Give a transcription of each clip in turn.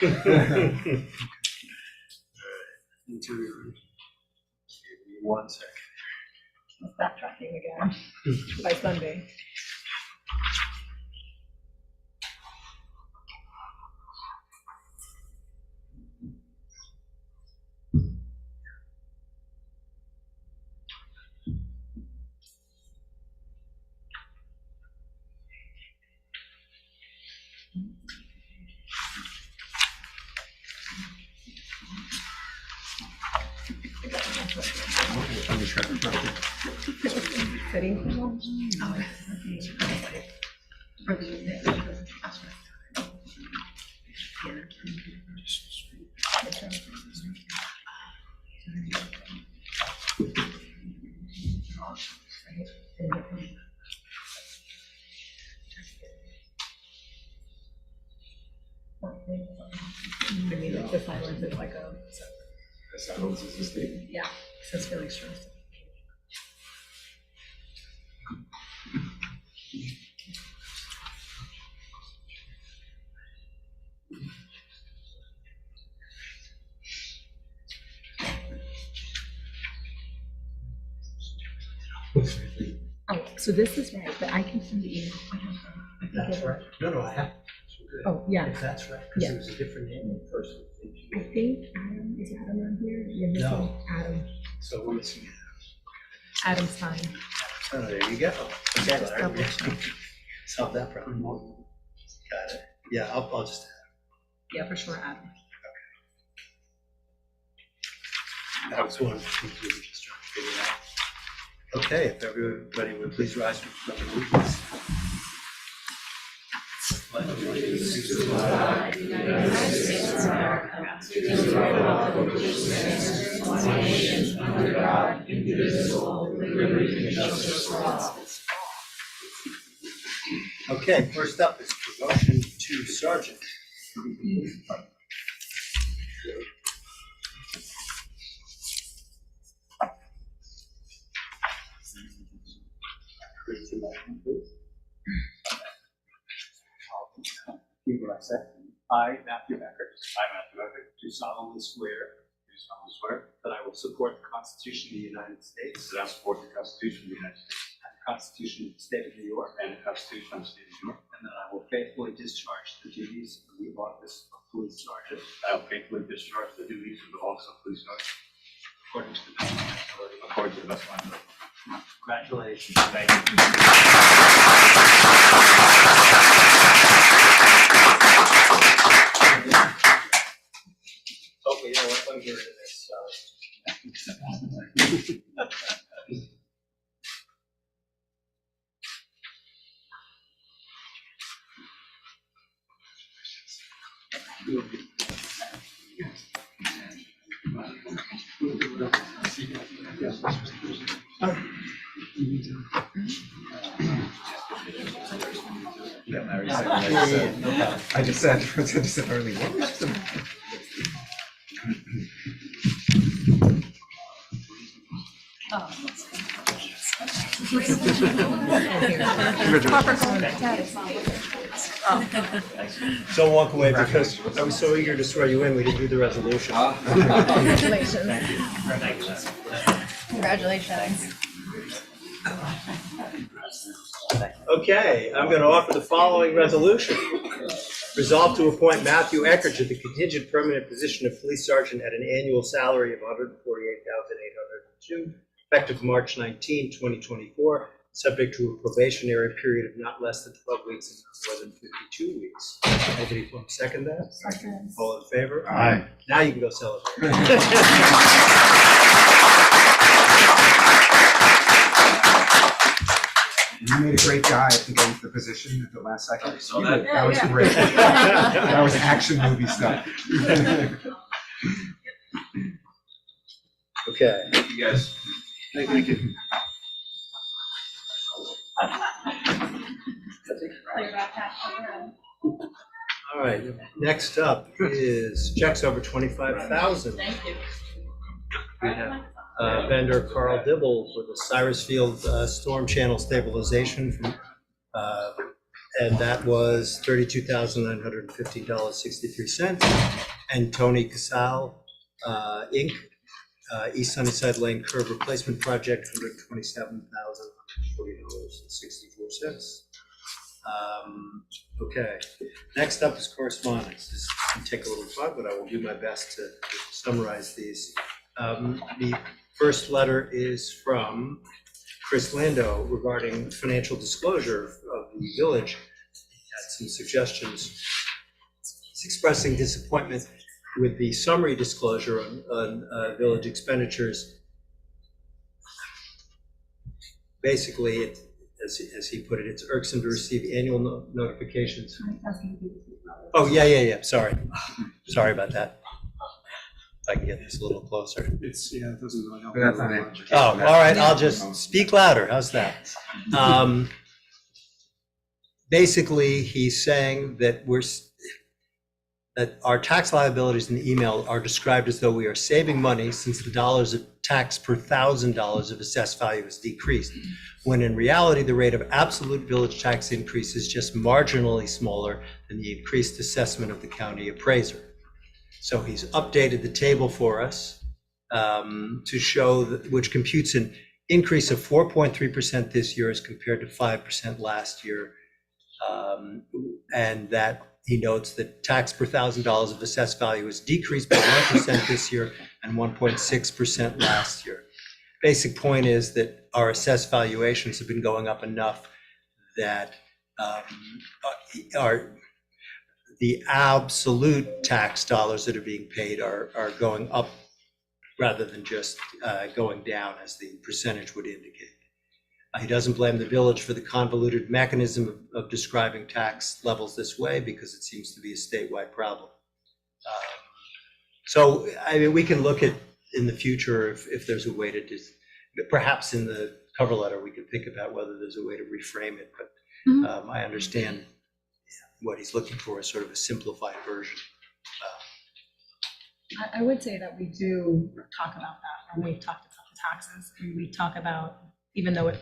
1 second. I'll stop tracking again by Sunday. I mean, the silence is like a. The silence is a statement. Yeah, so it's really stressful. Oh, so this is right, but I can send you. That's right. No, I have. Oh, yeah. If that's right, because Yeah. it was a different name in person. I think Adam, is Adam on here? You're missing No. Adam. So we're missing. Adam Stein. Oh, there you go. Okay, Just double check. solve that problem. Got it. Yeah, I'll just. Yeah, for sure, Adam. That was one of the things we were just trying to figure out. Okay, if everybody would please rise for the allegiance. Okay, first up is promotion to sergeant. Repeat what I said. I, Matthew Eckert. I, Matthew Eckert, Do solemnly swear do solemnly swear that I will support the Constitution of the United States that I will support the Constitution of the United States and the Constitution of the State of New York, and the Constitution of the State of New York. and that I will faithfully discharge the duties of the office of police sergeant I will faithfully discharge the duties of the office of police sergeant according to the best of my ability. according to the best of my ability. Congratulations. Thank you. Okay, you know what, let me get rid of this. Yeah, Larry said, I just said, earlier, what was the? Don't walk away because I was so eager to swear you in, we didn't do the resolution. Congratulations. Congratulations. Okay, I'm going to offer the following resolution. Resolved to appoint Matthew Eckert to the contingent permanent position of police sergeant at an annual salary of $148,802, effective March 19, 2024, subject to a probationary period of not less than 12 weeks and not more than 52 weeks. Anybody want to second that? Second. All in favor? Aye. Now you can go celebrate. You made a great guy to go into the position at the last second. saw that. That was great. That was action movie stuff. Okay. Thank you, guys. Thank you. All right, next up is checks over 25,000. Thank you. We have vendor Carl Dibble for the Cyrus Field Storm Channel Stabilization from and that was $32,915.63. And Tony Casal, Inc., East Sunnyside Lane Curb Replacement Project, $127,040.64. Okay, next up is correspondence. This can take a little fun, but I will do my best to summarize these. The first letter is from Chris Lando regarding financial disclosure of the village. He had some suggestions. He's expressing disappointment with the summary disclosure on village expenditures. Basically, as he put it, it's irksome to receive annual notifications. Oh, yeah, sorry about that. If I can get this a little closer. It's, yeah, it doesn't really help. But that's not it. Oh, all right, I'll just speak louder, how's that? Basically, he's saying that that our tax liabilities in the email are described as though we are saving money since the dollars of tax per $1,000 of assessed value has decreased, when in reality, the rate of absolute village tax increase is just marginally smaller than the increased assessment of the county appraiser. So he's updated the table for us to show that, which computes an increase of 4.3% this year as compared to 5% last year. And that he notes that tax per $1,000 of assessed value has decreased by 1% this year and 1.6% last year. Basic point is that our assessed valuations have been going up enough that the absolute tax dollars that are being paid are going up rather than just going down, as the percentage would indicate. He doesn't blame the village for the convoluted mechanism of describing tax levels this way, because it seems to be a statewide problem. So, I mean, we can look at in the future if there's a way to perhaps in the cover letter, we could think about whether there's a way to reframe it, but I understand what he's looking for is sort of a simplified version. I would say that we do talk about that when we talked about the taxes, and we talk about, even though it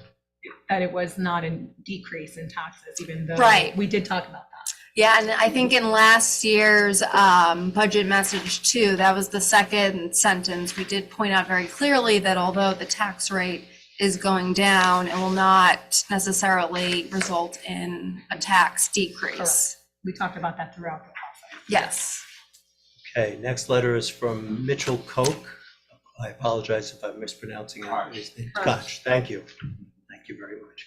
was not a decrease in taxes, even though Right. we did talk about that. Yeah, and I think in last year's budget message too, that was the second sentence. We did point out very clearly that although the tax rate is going down, it will not necessarily result in a tax decrease. Correct. We talked about that throughout the process. Yes. Okay, next letter is from Mitchell Koch. I apologize if I'm mispronouncing his name. Koch, thank you. Thank you very much.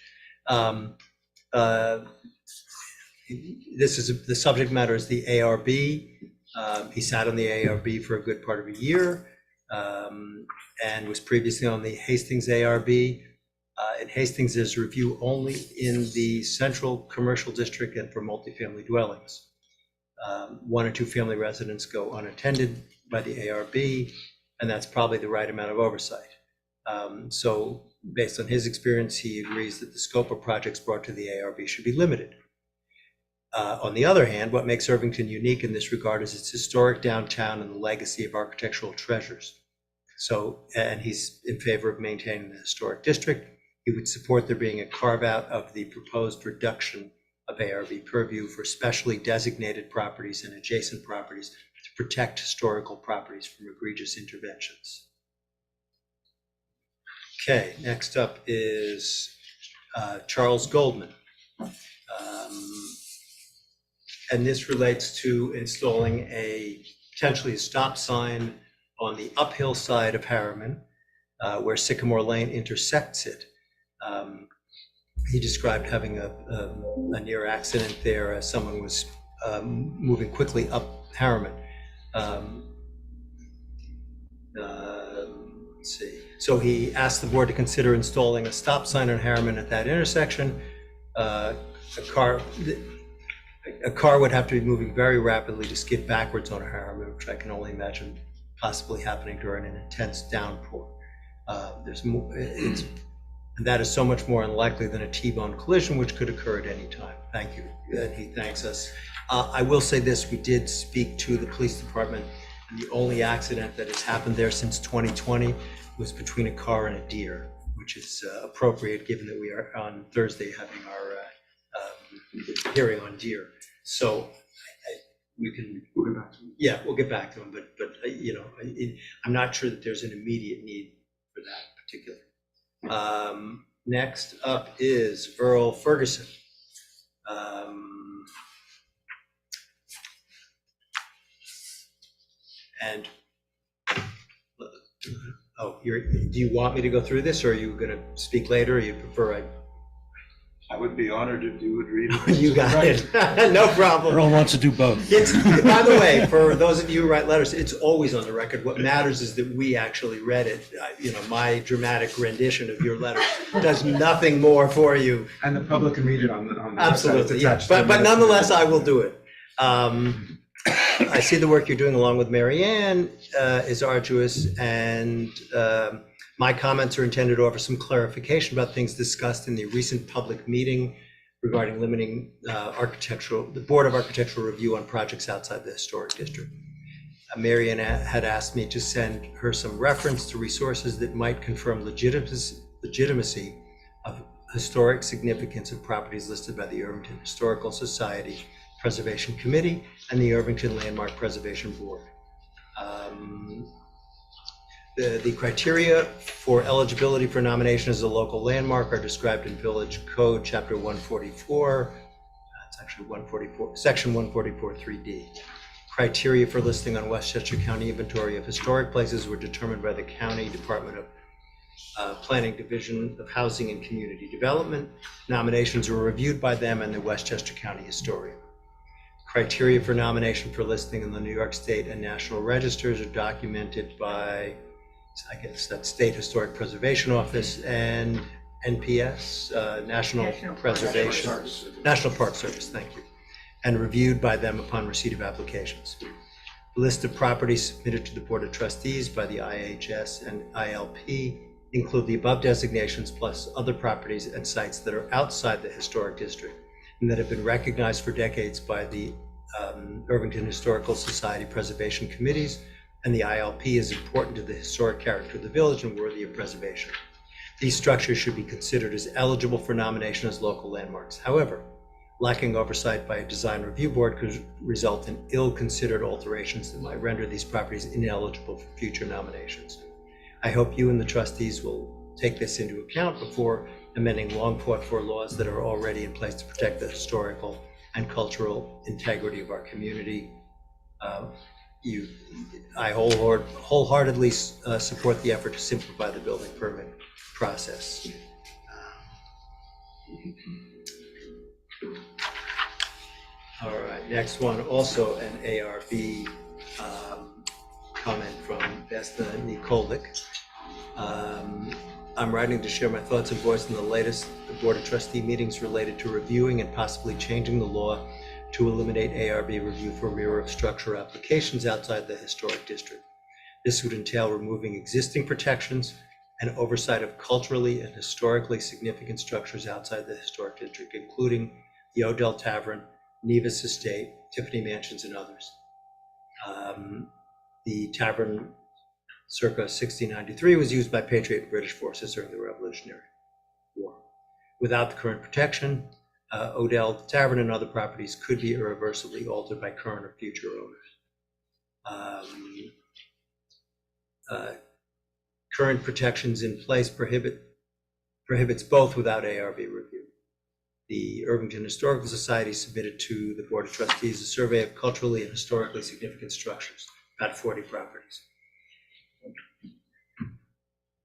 The subject matter is the ARB. He sat on the ARB for a good part of a year and was previously on the Hastings ARB. In Hastings, there's review only in the central commercial district and for multifamily dwellings. 1 or 2 family residents go unattended by the ARB, and that's probably the right amount of oversight. So based on his experience, he agrees that the scope of projects brought to the ARB should be limited. On the other hand, what makes Irvington unique in this regard is its historic downtown and the legacy of architectural treasures. So, and he's in favor of maintaining the historic district. He would support there being a carve out of the proposed reduction of ARB purview for specially designated properties and adjacent properties to protect historical properties from egregious interventions. Okay, next up is Charles Goldman. And this relates to installing potentially a stop sign on the uphill side of Harriman, where Sycamore Lane intersects it. He described having a near accident there as someone was moving quickly up Harriman. Let's see. So he asked the board to consider installing a stop sign on Harriman at that intersection. A car would have to be moving very rapidly to skid backwards on Harriman, which I can only imagine possibly happening during an intense downpour. And that is so much more unlikely than a T-bone collision, which could occur at any time. Thank you. And he thanks us. I will say this, we did speak to the police department, and the only accident that has happened there since 2020 was between a car and a deer, which is appropriate given that we are on Thursday having our hearing on deer. So we can, We'll get back to you. yeah, we'll get back to him, but you know, I'm not sure that there's an immediate need for that particular. Next up is Earl Ferguson. And, oh, do you want me to go through this, or are you gonna speak later, or you prefer I would be honored if you would read I? You got it, no problem. Earl wants to do both. It's, by the way, for those of you who write letters, it's always on the record. What matters is that we actually read it. You know, my dramatic rendition of your letter does nothing more for you. And the public can read it on the website. It's Absolutely, yeah. attached to the But minutes. nonetheless, I will do it. I see the work you're doing along with Mary Ann is arduous, and my comments are intended to offer some clarification about things discussed in the recent public meeting regarding limiting the Board of Architectural Review on projects outside the historic district. Mary Ann had asked me to send her some reference to resources that might confirm legitimacy of historic significance of properties listed by the Irvington Historical Society Preservation Committee and the Irvington Landmark Preservation Board. The criteria for eligibility for nomination as a local landmark are described in Village Code, Chapter 144. It's actually 144, Section 144 3D. Criteria for listing on Westchester County Inventory of Historic Places were determined by the County Department of Planning Division of Housing and Community Development. Nominations were reviewed by them and the Westchester County Historian. Criteria for nomination for listing in the New York State and National Registers are documented by, I guess, that State Historic Preservation Office and NPS, National Park Service, thank you, and reviewed by them upon receipt of applications. The list of properties submitted to the Board of Trustees by the IHS and ILP include the above designations plus other properties and sites that are outside the historic district and that have been recognized for decades by the Irvington Historical Society Preservation Committees and the ILP is important to the historic character of the village and worthy of preservation. These structures should be considered as eligible for nomination as local landmarks. However, lacking oversight by a design review board could result in ill-considered alterations that might render these properties ineligible for future nominations. I hope you and the trustees will take this into account before amending long-fought-for laws that are already in place to protect the historical and cultural integrity of our community. I wholeheartedly support the effort to simplify the building permit process. All right, next one, also an ARB comment from Vesna Nikolic. I'm writing to share my thoughts and voice in the latest Board of Trustee meetings related to reviewing and possibly changing the law to eliminate ARB review for rear of structure applications outside the historic district. This would entail removing existing protections and oversight of culturally and historically significant structures outside the historic district, including the Odell Tavern, Nevis Estate, Tiffany Mansions, and others. The tavern circa 1693 was used by Patriot and British forces during the Revolutionary War. Without the current protection, Odell Tavern and other properties could be irreversibly altered by current or future owners. Current protections in place prohibits both without ARB review. The Irvington Historical Society submitted to the Board of Trustees a survey of culturally and historically significant structures, about 40 properties.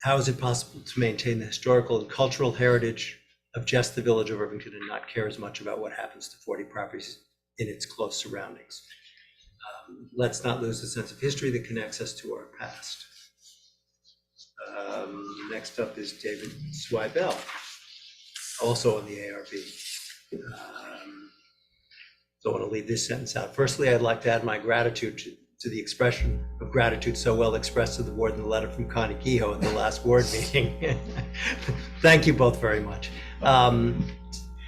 How is it possible to maintain the historical and cultural heritage of just the village of Irvington and not care as much about what happens to 40 properties in its close surroundings? Let's not lose the sense of history that connects us to our past. Next up is David Swibel, also on the ARB. So I want to leave this sentence out. Firstly, I'd like to add my gratitude to the expression of gratitude so well expressed to the board in the letter from Connie Kehoe at the last board meeting. Thank you both very much.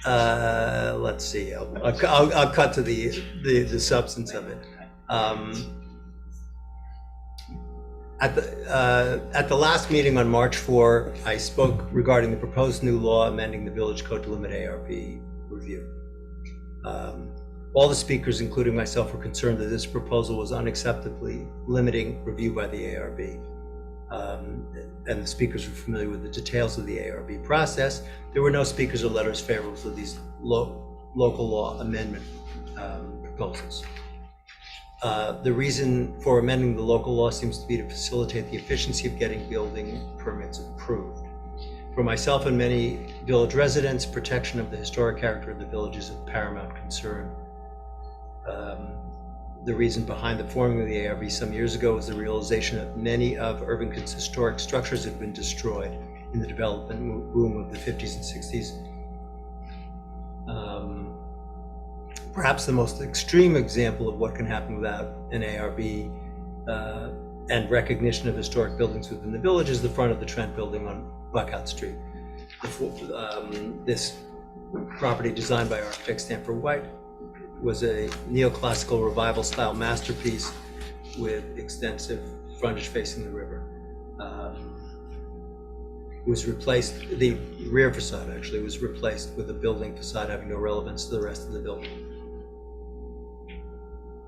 Let's see, I'll cut to the substance of it. At the last meeting on March 4, I spoke regarding the proposed new law amending the village code to limit ARB review. All the speakers, including myself, were concerned that this proposal was unacceptably limiting review by the ARB. And the speakers were familiar with the details of the ARB process. There were no speakers or letters favorable to these local law amendment proposals. The reason for amending the local law seems to be to facilitate the efficiency of getting building permits approved. For myself and many village residents, protection of the historic character of the village is of paramount concern. The reason behind the forming of the ARB some years ago was the realization that many of Irvington's historic structures had been destroyed in the development boom of the 50s and 60s. Perhaps the most extreme example of what can happen without an ARB and recognition of historic buildings within the village is the front of the Trent Building on Buckout Street. This property, designed by architect Stanford White, was a neoclassical revival style masterpiece with extensive frontage facing the river. Was replaced, the rear facade actually was replaced with a building facade having no relevance to the rest of the building.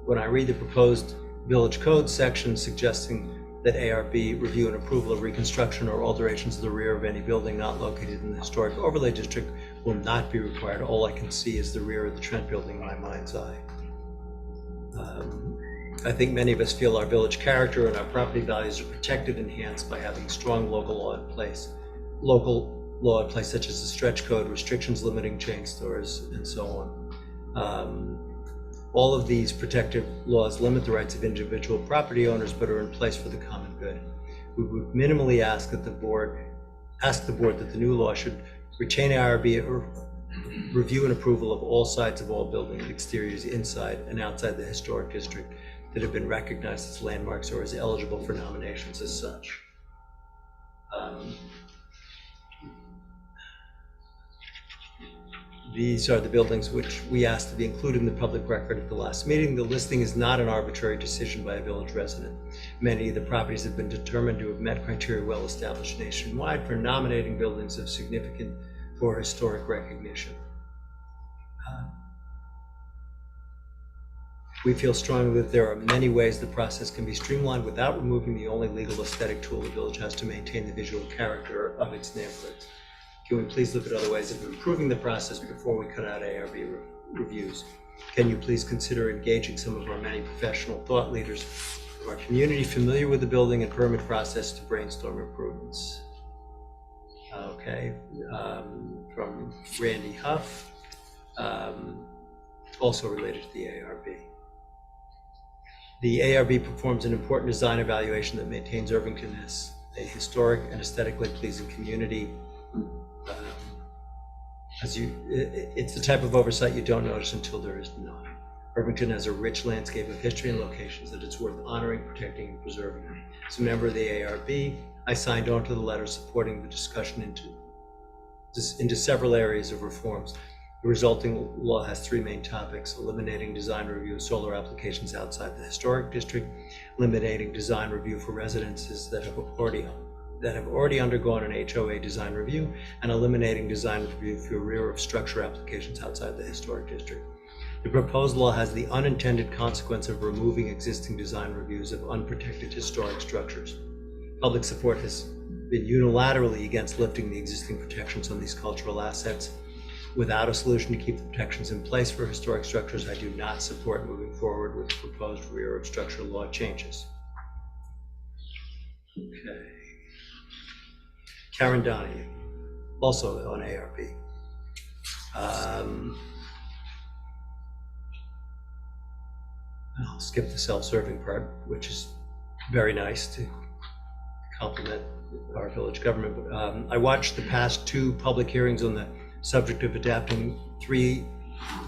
When I read the proposed village code section suggesting that ARB review and approval of reconstruction or alterations of the rear of any building not located in the historic overlay district will not be required, all I can see is the rear of the Trent Building in my mind's eye. I think many of us feel our village character and our property values are protected and enhanced by having strong local law in place. Local law in place such as the stretch code, restrictions limiting chain stores, and so on. All of these protective laws limit the rights of individual property owners, but are in place for the common good. We would minimally ask the board that the new law should retain ARB or review and approval of all sides of all buildings, exteriors inside and outside the historic district that have been recognized as landmarks or as eligible for nominations as such. These are the buildings which we asked to be included in the public record at the last meeting. The listing is not an arbitrary decision by a village resident. Many of the properties have been determined to have met criteria well established nationwide for nominating buildings of significant for historic recognition. We feel strongly that there are many ways the process can be streamlined without removing the only legal aesthetic tool the village has to maintain the visual character of its neighborhoods. Can we please look at other ways of improving the process before we cut out ARB reviews? Can you please consider engaging some of our many professional thought leaders of our community familiar with the building and permit process to brainstorm improvements? Okay, from Randy Huff, also related to the ARB. The ARB performs an important design evaluation that maintains Irvington as a historic and aesthetically pleasing community. It's the type of oversight you don't notice until there is none. Irvington has a rich landscape of history and locations that it's worth honoring, protecting, and preserving. As a member of the ARB, I signed on to the letter supporting the discussion into several areas of reforms. The resulting law has three main topics: eliminating design review of solar applications outside the historic district, eliminating design review for residences that have already undergone an HOA design review, and eliminating design review for rear of structure applications outside the historic district. The proposed law has the unintended consequence of removing existing design reviews of unprotected historic structures. Public support has been unilaterally against lifting the existing protections on these cultural assets. Without a solution to keep the protections in place for historic structures, I do not support moving forward with the proposed rear of structure law changes. Okay. Karen Donahue, also on ARB. I'll skip the self-serving part, which is very nice to compliment our village government. But I watched the past two public hearings on the subject of adapting three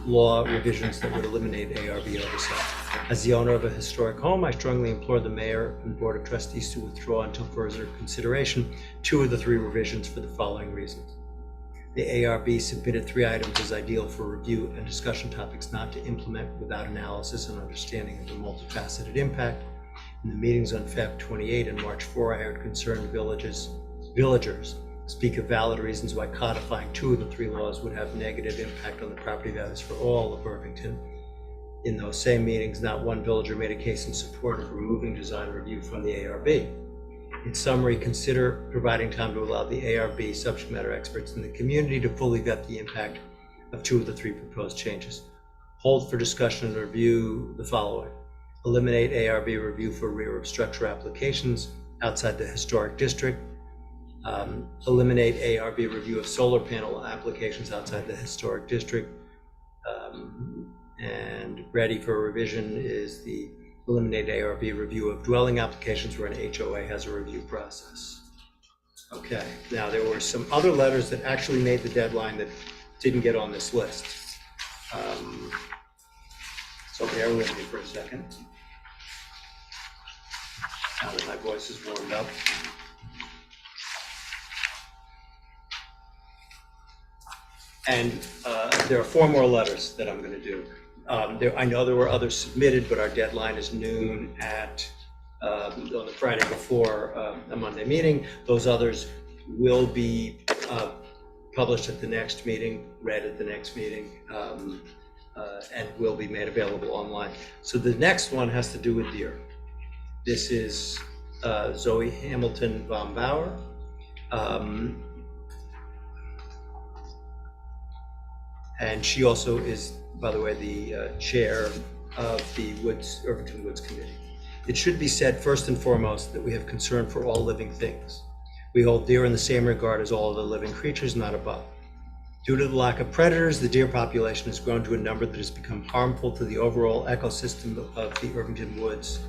law revisions that would eliminate ARB oversight. As the owner of a historic home, I strongly implore the mayor and board of trustees to withdraw until further consideration two of the three revisions for the following reasons. The ARB submitted three items as ideal for review and discussion topics not to implement without analysis and understanding of the multifaceted impact. In the meetings on Feb 28 and March 4, I heard concerned villagers speak of valid reasons why codifying 2 of the 3 laws would have negative impact on the property values for all of Irvington. In those same meetings, not one villager made a case in support of removing design review from the ARB. In summary, consider providing time to allow the ARB subject matter experts in the community to fully vet the impact of 2 of the 3 proposed changes. Hold for discussion and review the following. Eliminate ARB review for rear of structure applications outside the historic district. Eliminate ARB review of solar panel applications outside the historic district. And ready for revision is the eliminate ARB review of dwelling applications where an HOA has a review process. Okay, now there were some other letters that actually made the deadline that didn't get on this list. So bear with me for a second. Now that my voice is warmed up. And there are 4 more letters that I'm going to do. I know there were others submitted, but our deadline is noon on the Friday before a Monday meeting. Those others will be published at the next meeting, read at the next meeting, and will be made available online. So the next one has to do with deer. This is Zoe Hamilton von Bauer. And she also is, by the way, the chair of the Irvington Woods Committee. It should be said first and foremost that we have concern for all living things. We hold deer in the same regard as all other living creatures, not above. Due to the lack of predators, the deer population has grown to a number that has become harmful to the overall ecosystem of the Irvington Woods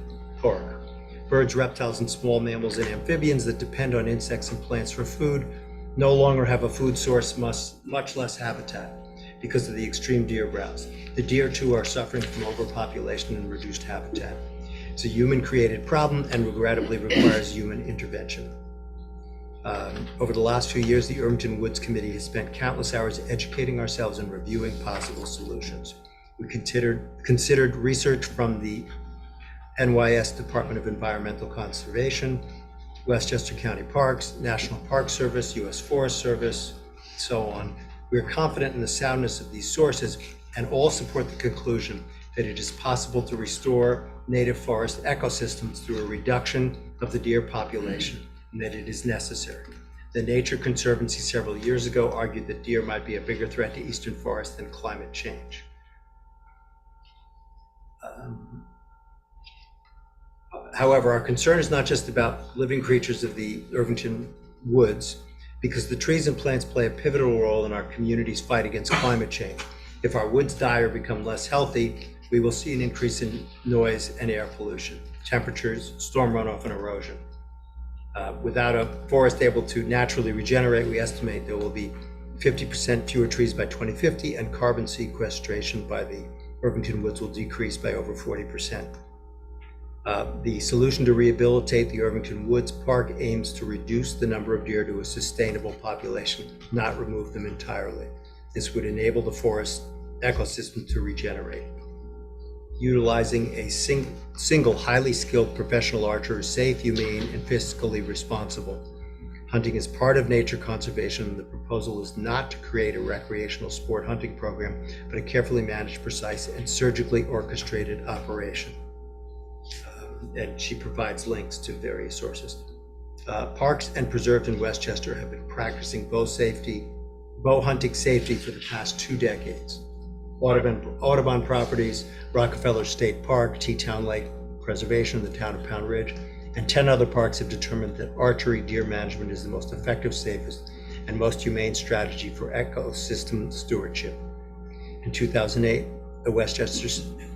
Park. Birds, reptiles, and small mammals and amphibians that depend on insects and plants for food no longer have a food source, much less habitat, because of the extreme deer browse. The deer, too, are suffering from overpopulation and reduced habitat. It's a human-created problem and regrettably requires human intervention. Over the last few years, the Irvington Woods Committee has spent countless hours educating ourselves and reviewing possible solutions. We considered research from the NYS Department of Environmental Conservation, Westchester County Parks, National Park Service, U.S. Forest Service, and so on. We are confident in the soundness of these sources and all support the conclusion that it is possible to restore native forest ecosystems through a reduction of the deer population, and that it is necessary. The Nature Conservancy several years ago argued that deer might be a bigger threat to eastern forests than climate change. However, our concern is not just about living creatures of the Irvington Woods, because the trees and plants play a pivotal role in our community's fight against climate change. If our woods die or become less healthy, we will see an increase in noise and air pollution, temperatures, storm runoff, and erosion. Without a forest able to naturally regenerate, we estimate there will be 50% fewer trees by 2050, and carbon sequestration by the Irvington Woods will decrease by over 40%. The solution to rehabilitate the Irvington Woods Park aims to reduce the number of deer to a sustainable population, not remove them entirely. This would enable the forest ecosystem to regenerate. Utilizing a single highly skilled professional archer is safe, humane, and fiscally responsible. Hunting is part of nature conservation, and the proposal is not to create a recreational sport hunting program, but a carefully managed, precise, and surgically orchestrated operation. And she provides links to various sources. Parks and preserves in Westchester have been practicing bow hunting safety for the past 2 decades. Audubon Properties, Rockefeller State Park, Teatown Lake Preservation, the town of Pound Ridge, and 10 other parks have determined that archery deer management is the most effective, safest, and most humane strategy for ecosystem stewardship. In 2008, the Westchester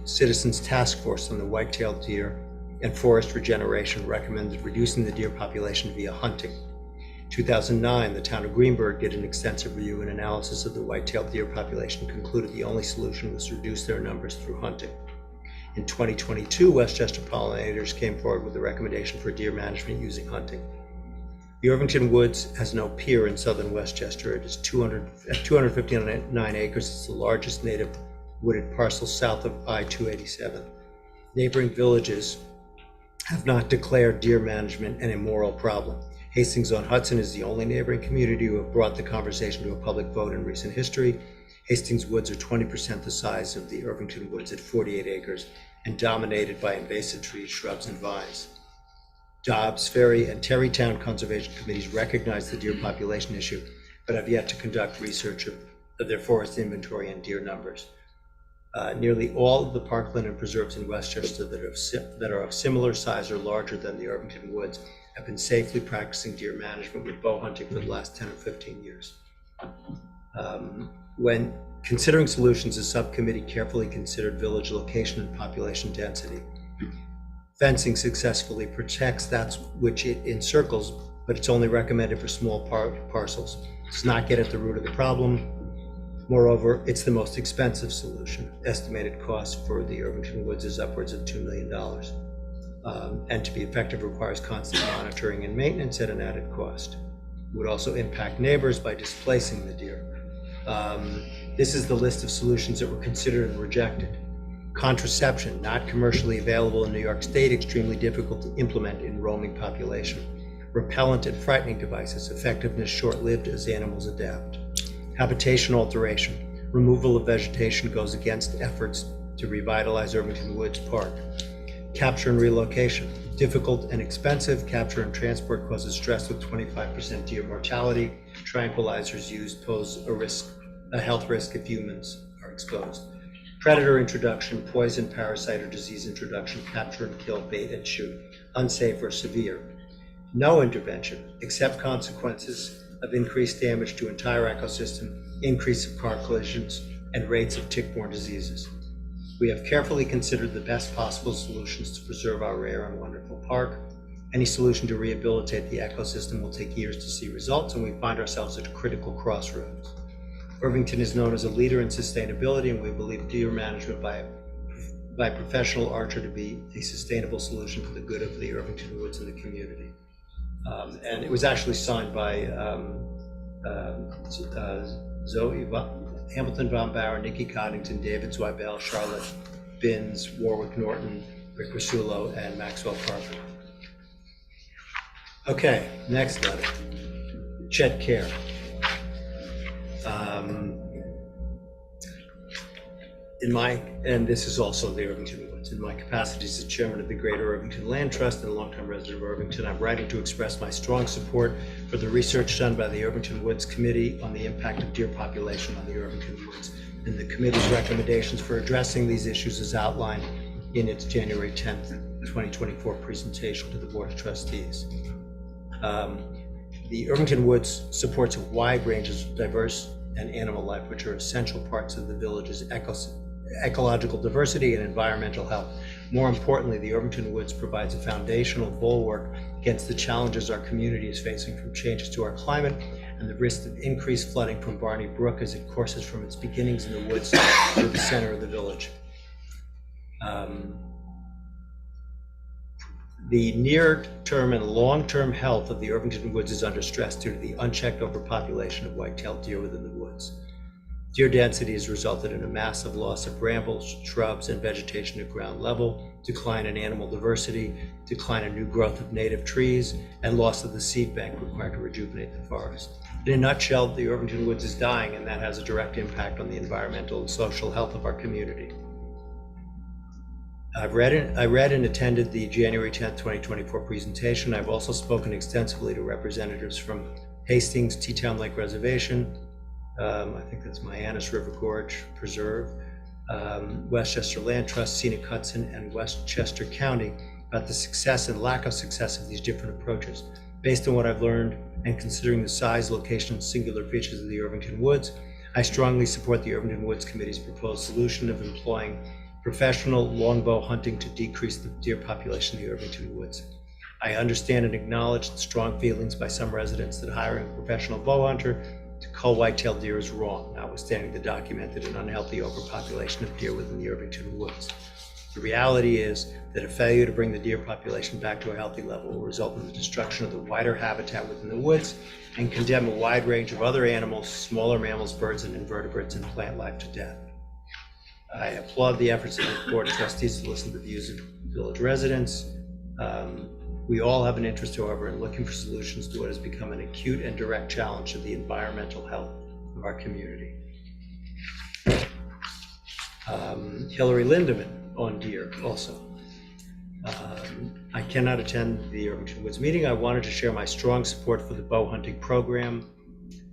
Citizens Task Force on the White-tailed Deer and Forest Regeneration recommended reducing the deer population via hunting. In 2009, the town of Greenberg did an extensive review and analysis of the white-tailed deer population and concluded the only solution was to reduce their numbers through hunting. In 2022, Westchester pollinators came forward with a recommendation for deer management using hunting. The Irvington Woods has no peer in southern Westchester. It is 259 acres. It's the largest native wooded parcel south of I-287. Neighboring villages have not declared deer management an immoral problem. Hastings-on-Hudson is the only neighboring community who have brought the conversation to a public vote in recent history. Hastings Woods are 20% the size of the Irvington Woods at 48 acres and dominated by invasive trees, shrubs, and vines. Dobbs Ferry and Terrytown Conservation Committees recognize the deer population issue, but have yet to conduct research of their forest inventory and deer numbers. Nearly all of the parkland and preserves in Westchester that are of similar size or larger than the Irvington Woods have been safely practicing deer management with bow hunting for the last 10 or 15 years. When considering solutions, the subcommittee carefully considered village location and population density. Fencing successfully protects that which it encircles, but it's only recommended for small parcels. It does not get at the root of the problem. Moreover, it's the most expensive solution. Estimated cost for the Irvington Woods is upwards of $2 million. And to be effective requires constant monitoring and maintenance at an added cost. It would also impact neighbors by displacing the deer. This is the list of solutions that were considered and rejected. Contraception, not commercially available in New York State, extremely difficult to implement in roaming population. Repellent and frightening devices, effectiveness short-lived as animals adapt. Habitation alteration, removal of vegetation goes against efforts to revitalize Irvington Woods Park. Capture and relocation, difficult and expensive. Capture and transport causes stress with 25% deer mortality. Tranquilizers used pose a health risk if humans are exposed. Predator introduction, poison, parasite, or disease introduction, capture and kill, bait and shoot, unsafe or severe. No intervention, except consequences of increased damage to entire ecosystem, increase of car collisions, and rates of tick-borne diseases. We have carefully considered the best possible solutions to preserve our rare and wonderful park. Any solution to rehabilitate the ecosystem will take years to see results, and we find ourselves at a critical crossroads. Irvington is known as a leader in sustainability, and we believe deer management by professional archer to be a sustainable solution for the good of the Irvington Woods and the community. And it was actually signed by Zoe Hamilton Von Bauer, Nikki Coddington, David Zweibel, Charlotte Binns, Warwick Norton, Rick Rasulo, and Maxwell Parker. Okay, next letter. Chet Care. And this is also the Irvington Woods. In my capacity as the chairman of the Greater Irvington Land Trust and a longtime resident of Irvington, I'm writing to express my strong support for the research done by the Irvington Woods Committee on the impact of deer population on the Irvington Woods, and the committee's recommendations for addressing these issues as outlined in its January 10th, 2024 presentation to the Board of Trustees. The Irvington Woods supports a wide range of diverse and animal life, which are essential parts of the village's ecological diversity and environmental health. More importantly, the Irvington Woods provides a foundational bulwark against the challenges our community is facing from changes to our climate and the risk of increased flooding from Barney Brook as it courses from its beginnings in the woods to the center of the village. The near-term and long-term health of the Irvington Woods is under stress due to the unchecked overpopulation of white-tailed deer within the woods. Deer density has resulted in a massive loss of brambles, shrubs, and vegetation at ground level, decline in animal diversity, decline in new growth of native trees, and loss of the seed bank required to rejuvenate the forest. In a nutshell, the Irvington Woods is dying, and that has a direct impact on the environmental and social health of our community. I read and attended the January 10th, 2024 presentation. I've also spoken extensively to representatives from Hastings, Teatown Lake Reservation, I think that's Mianus River Gorge Preserve, Westchester Land Trust, Scenic Hudson, and Westchester County about the success and lack of success of these different approaches. Based on what I've learned and considering the size, location, and singular features of the Irvington Woods, I strongly support the Irvington Woods Committee's proposed solution of employing professional longbow hunting to decrease the deer population in the Irvington Woods. I understand and acknowledge the strong feelings by some residents that hiring a professional bow hunter to cull white-tailed deer is wrong, notwithstanding the documented and unhealthy overpopulation of deer within the Irvington Woods. The reality is that a failure to bring the deer population back to a healthy level will result in the destruction of the wider habitat within the woods and condemn a wide range of other animals, smaller mammals, birds, and invertebrates, and plant life to death. I applaud the efforts of the Board of Trustees to listen to the views of village residents. We all have an interest, however, in looking for solutions to what has become an acute and direct challenge to the environmental health of our community. Hillary Lindemann on Deer also. I cannot attend the Irvington Woods meeting. I wanted to share my strong support for the bow hunting program.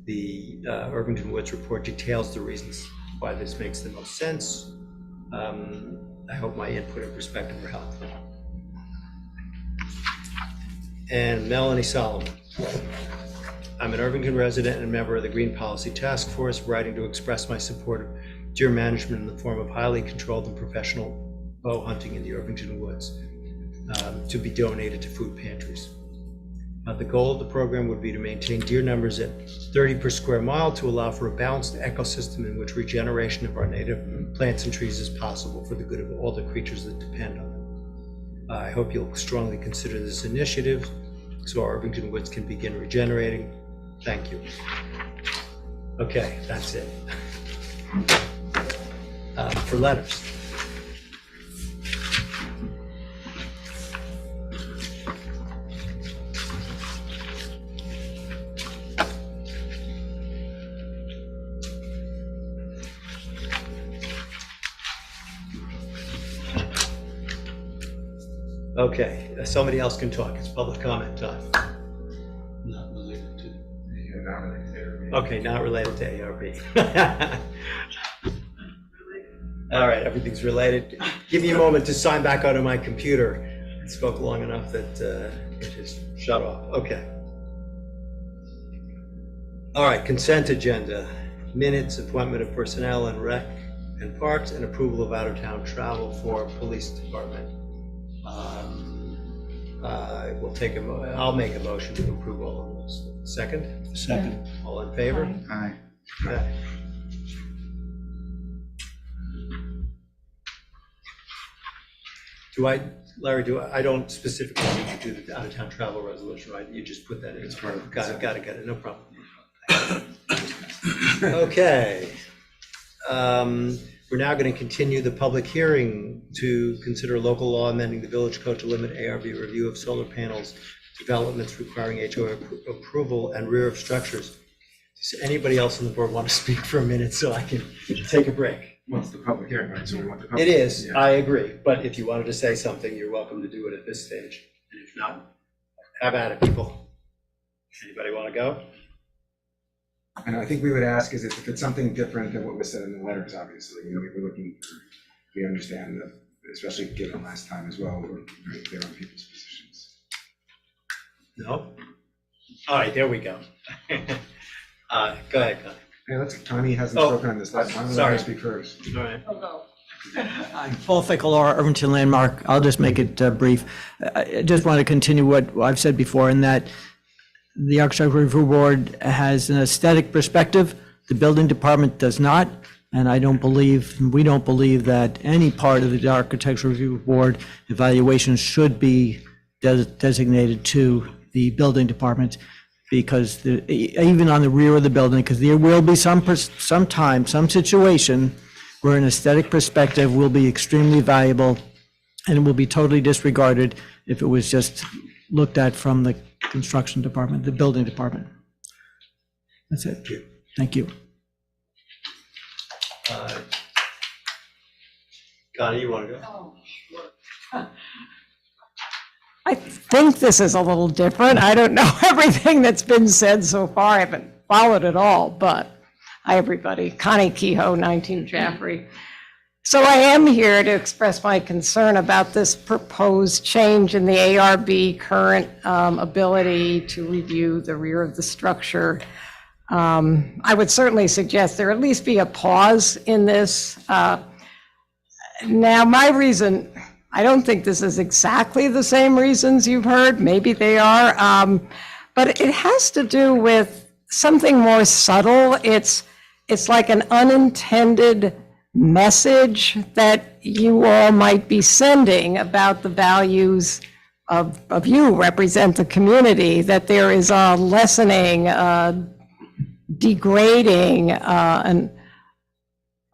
The Irvington Woods report details the reasons why this makes the most sense. I hope my input and perspective are helpful. And Melanie Solomon. I'm an Irvington resident and member of the Green Policy Task Force, writing to express my support of deer management in the form of highly controlled and professional bow hunting in the Irvington Woods to be donated to food pantries. The goal of the program would be to maintain deer numbers at 30 per square mile to allow for a balanced ecosystem in which regeneration of our native plants and trees is possible for the good of all the creatures that depend on them. I hope you'll strongly consider this initiative so our Irvington Woods can begin regenerating. Thank you. Okay, that's it. For letters. Okay, somebody else can talk. It's public comment time. Not related to. You're not related to ARB. Okay, not related to ARB. All right, everything's related. Give me a moment to sign back out of my computer. I spoke long enough that it has shut off. Okay. All right, consent agenda. Minutes, appointment of personnel and rec and parks, and approval of out-of-town travel for police department. I'll make a motion to approve all of those. Second? Second. All in favor? Aye. Okay. Larry, I don't specifically need to do the out-of-town travel resolution, right? You just put that in. It's part of the Got it, no problem. Okay. We're now going to continue the public hearing to consider local law amending the village code to limit ARB review of solar panels, developments requiring HOA approval, and rear of structures. Does anybody else on the board want to speak for a minute so I can take a break? Well, it's the public hearing, right? So we want the public. It is, Yeah. I agree, but if you wanted to say something, you're welcome to do it at this stage. And if not, have at it, people. Anybody want to go? And I think we would ask is if it's something different than what was said in the letters, obviously, you know, we were looking for, we understand that, especially given last time as well, we're very clear on people's positions. No? All right, there we go. Go ahead, Connie. Hey, Connie hasn't Oh, spoken on this last one. Let sorry. her speak first. All right. I'm Paul Fickle, Irvington Landmark. I'll just make it brief. I just want to continue what I've said before in that the Architectural Review Board has an aesthetic perspective. The building department does not. And we don't believe that any part of the Architectural Review Board evaluation should be designated to the building department, because even on the rear of the building, because there will be some situation where an aesthetic perspective will be extremely valuable and it will be totally disregarded if it was just looked at from the construction department, the building department. That's it. Thank you. Connie, you want to go? Oh, sure. I think this is a little different. I don't know everything that's been said so far. I haven't followed it all, but hi, everybody. Connie Kehoe, 19 Jaffrey. So I am here to express my concern about this proposed change in the ARB current ability to review the rear of the structure. I would certainly suggest there at least be a pause in this. Now, my reason, I don't think this is exactly the same reasons you've heard. Maybe they are. But it has to do with something more subtle. It's like an unintended message that you all might be sending about the values of you represent the community, that there is a lessening, degrading, and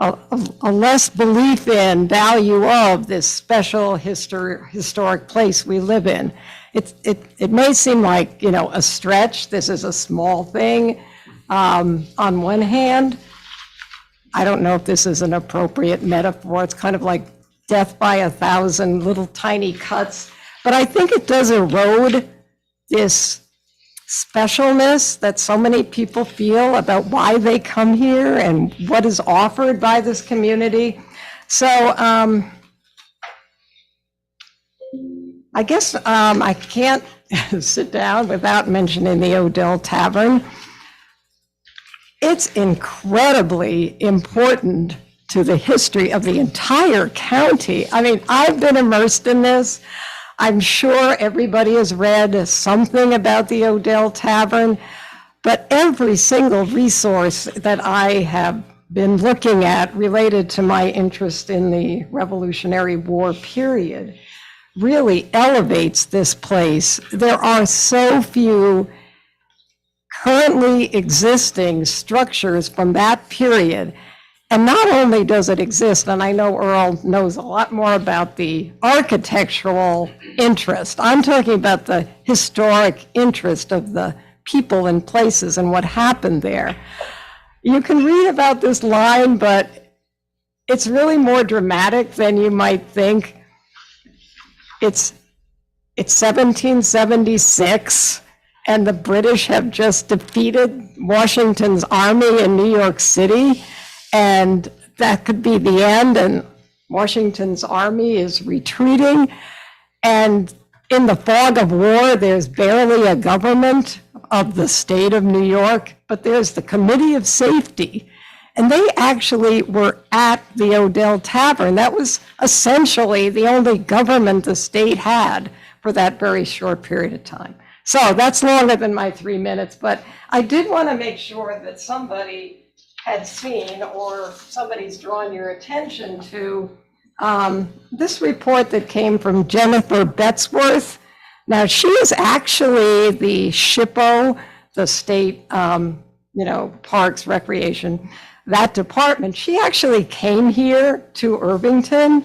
a less belief in value of this special historic place we live in. It may seem like, a stretch. This is a small thing. On one hand, I don't know if this is an appropriate metaphor. It's kind of like death by 1,000 little tiny cuts. But I think it does erode this specialness that so many people feel about why they come here and what is offered by this community. So I guess I can't sit down without mentioning the Odell Tavern. It's incredibly important to the history of the entire county. I mean, I've been immersed in this. I'm sure everybody has read something about the Odell Tavern, but every single resource that I have been looking at related to my interest in the Revolutionary War period really elevates this place. There are so few currently existing structures from that period. And not only does it exist, and I know Earl knows a lot more about the architectural interest, I'm talking about the historic interest of the people and places and what happened there. You can read about this line, but it's really more dramatic than you might think. It's 1776, and the British have just defeated Washington's army in New York City. And that could be the end, and Washington's army is retreating. And in the fog of war, there's barely a government of the state of New York, but there's the Committee of Safety. And they actually were at the Odell Tavern. That was essentially the only government the state had for that very short period of time. So that's longer than my 3 minutes, but I did want to make sure that somebody had seen, or somebody's drawn your attention to this report that came from Jennifer Betzworth. Now, she is actually the SHPO, the state, Parks, Recreation, that department. She actually came here to Irvington.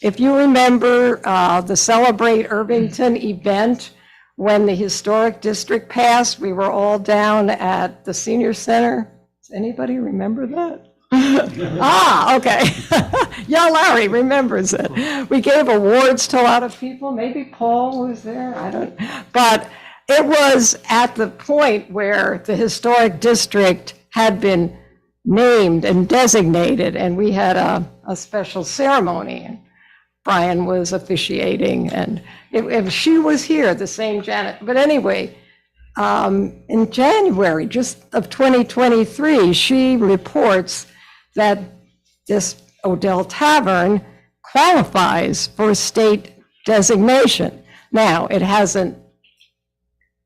If you remember the Celebrate Irvington event, when the historic district passed, we were all down at the senior center. Does anybody remember that? Okay. Yeah, Larry remembers it. We gave awards to a lot of people. Maybe Paul was there. I don't. But it was at the point where the historic district had been named and designated, and we had a special ceremony. And Brian was officiating, and she was here, the same Janet. But anyway, in January, just of 2023, she reports that this Odell Tavern qualifies for state designation. Now, it hasn't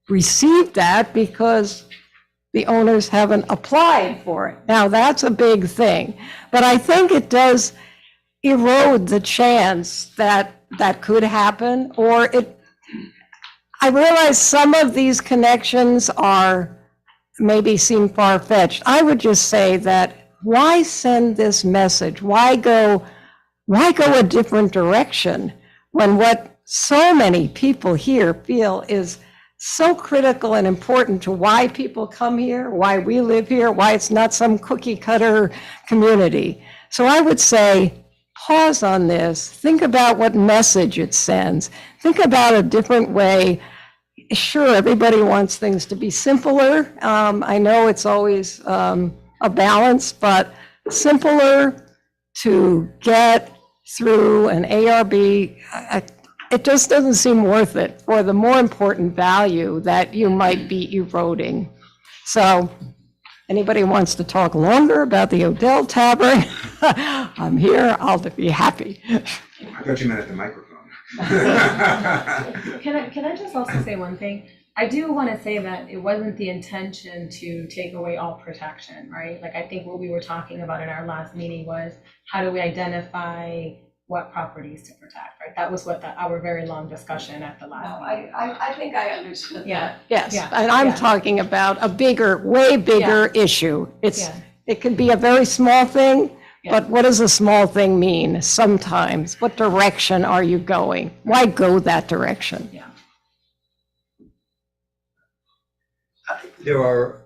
received that because the owners haven't applied for it. Now, that's a big thing, but I think it does erode the chance that that could happen, or I realize some of these connections maybe seem far-fetched. I would just say that why send this message? Why go a different direction when what so many people here feel is so critical and important to why people come here, why we live here, why it's not some cookie cutter community. So I would say, pause on this, think about what message it sends, think about a different way. Sure, everybody wants things to be simpler. I know it's always a balance, but simpler to get through an ARB, it just doesn't seem worth it for the more important value that you might be eroding. So anybody wants to talk longer about the Odell Tavern, I'm here, I'll be happy. I thought you meant at the microphone. Can I just also say one thing? I do want to say that it wasn't the intention to take away all protection, right? Like, I think what we were talking about in our last meeting was, how do we identify what properties to protect, right? That was what our very long discussion at the last meeting. I think I understood Yeah. that. Yes, Yeah. and I'm Yeah. talking about a bigger, way bigger issue. It could be a very small thing, But what does a small thing mean sometimes? What direction are you going? Why go that direction? There are,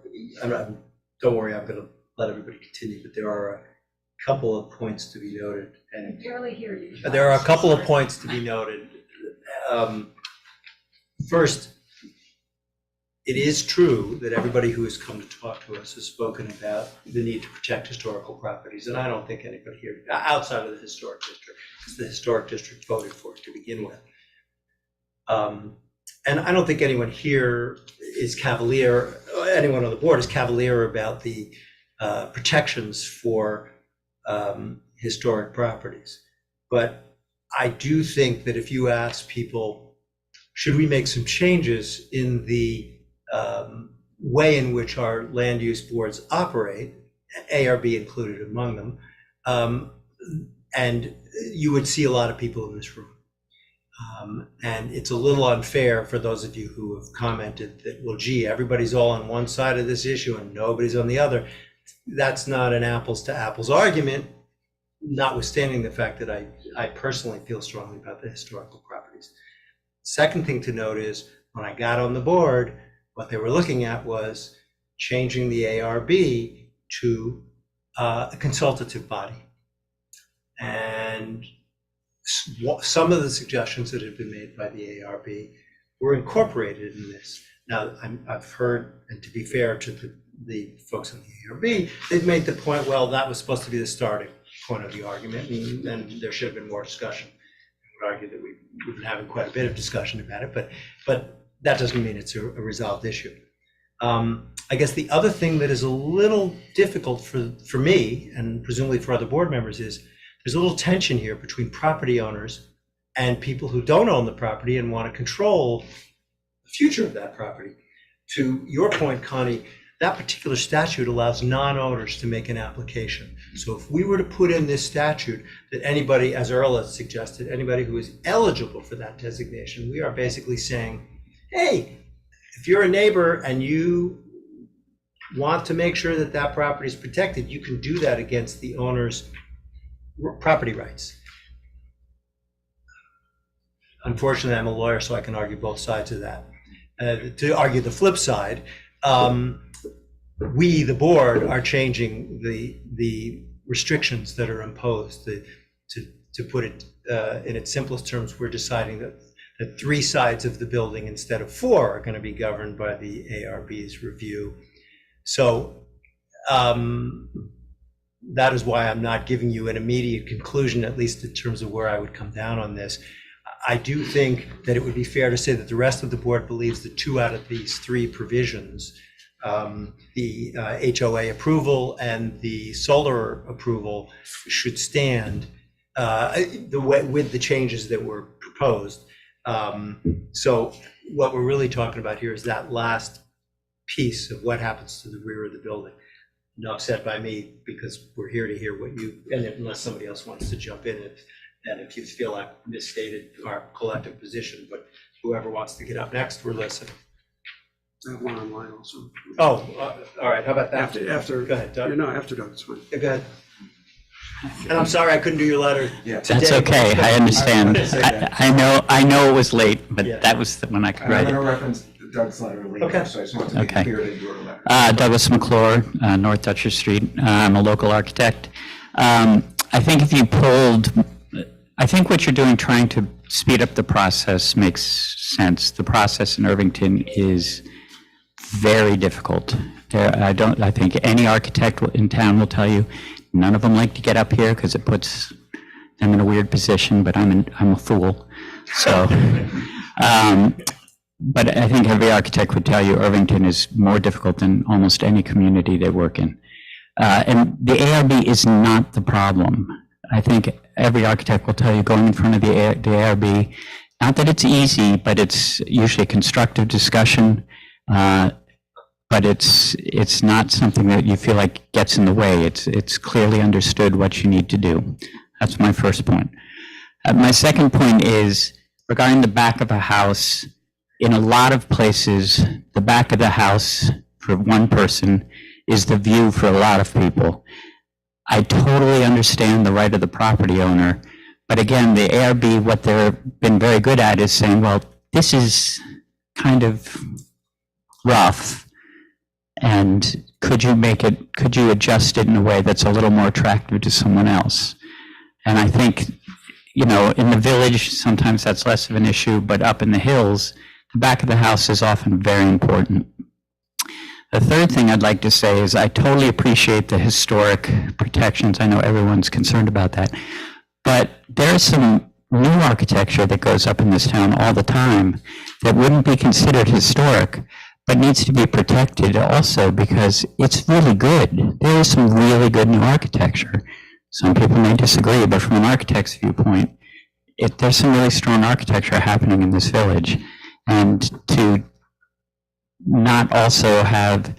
don't worry, I'm gonna let everybody continue, but there are a couple of points to be noted. And barely hear you. there are a couple of points to be noted. First, it is true that everybody who has come to talk to us has spoken about the need to protect historical properties, and I don't think anybody here, outside of the historic district, because the historic district voted for it to begin with. And I don't think anyone here is cavalier, anyone on the board is cavalier about the protections for historic properties. But I do think that if you ask people, should we make some changes in the way in which our land use boards operate, ARB included among them, and you would see a lot of people in this room. And it's a little unfair for those of you who have commented that, well, gee, everybody's all on one side of this issue and nobody's on the other. That's not an apples to apples argument, notwithstanding the fact that I personally feel strongly about the historical properties. Second thing to note is when I got on the board, what they were looking at was changing the ARB to a consultative body. And some of the suggestions that had been made by the ARB were incorporated in this. Now, I've heard, and to be fair to the folks in the ARB, they've made the point, well, that was supposed to be the starting point of the argument, and there should have been more discussion. I would argue that we've been having quite a bit of discussion about it, but that doesn't mean it's a resolved issue. I guess the other thing that is a little difficult for me, and presumably for other board members, is there's a little tension here between property owners and people who don't own the property and want to control the future of that property. To your point, Connie, that particular statute allows non-owners to make an application. So if we were to put in this statute that anybody, as Earl has suggested, anybody who is eligible for that designation, we are basically saying, hey, if you're a neighbor and you want to make sure that that property is protected, you can do that against the owner's property rights. Unfortunately, I'm a lawyer, so I can argue both sides of that. To argue the flip side, we, the board, are changing the restrictions that are imposed. To put it in its simplest terms, we're deciding that 3 sides of the building instead of 4 are going to be governed by the ARB's review. So that is why I'm not giving you an immediate conclusion, at least in terms of where I would come down on this. I do think that it would be fair to say that the rest of the board believes that 2 out of these 3 provisions, the HOA approval and the solar approval, should stand with the changes that were proposed. So what we're really talking about here is that last piece of what happens to the rear of the building. Enough said by me, because we're here to hear what you, and unless somebody else wants to jump in, and if you feel I've misstated our collective position, but whoever wants to get up next, we're listening. I have one online also. Oh, all right, how about that? After, Go ahead, Doug. no, after Doug, it's fine. Go ahead. And I'm sorry I couldn't do your letter. Yeah. That's today. okay, I understand. I know it was late, but Yeah. that was the one I could I'm write going it. to reference Doug's letter later, Okay. so I just wanted to make Okay. it clear that your letter. Douglas McClure, North Dutcher Street. I'm a local architect. I think if you pulled, I think what you're doing, trying to speed up the process, makes sense. The process in Irvington is very difficult. I think any architect in town will tell you, none of them like to get up here because it puts them in a weird position, but I'm a fool. So, but I think every architect would tell you Irvington is more difficult than almost any community they work in. And the ARB is not the problem. I think every architect will tell you going in front of the ARB, not that it's easy, but it's usually a constructive discussion. But it's not something that you feel like gets in the way. It's clearly understood what you need to do. That's my first point. My second point is regarding the back of a house. In a lot of places, the back of the house for one person is the view for a lot of people. I totally understand the right of the property owner. But again, the ARB, what they've been very good at is saying, well, this is kind of rough. And could you adjust it in a way that's a little more attractive to someone else? And I think, in the village, sometimes that's less of an issue, but up in the hills, the back of the house is often very important. The third thing I'd like to say is I totally appreciate the historic protections. I know everyone's concerned about that. But there's some new architecture that goes up in this town all the time that wouldn't be considered historic, but needs to be protected also because it's really good. There is some really good new architecture. Some people may disagree, but from an architect's viewpoint, there's some really strong architecture happening in this village. And to not also have,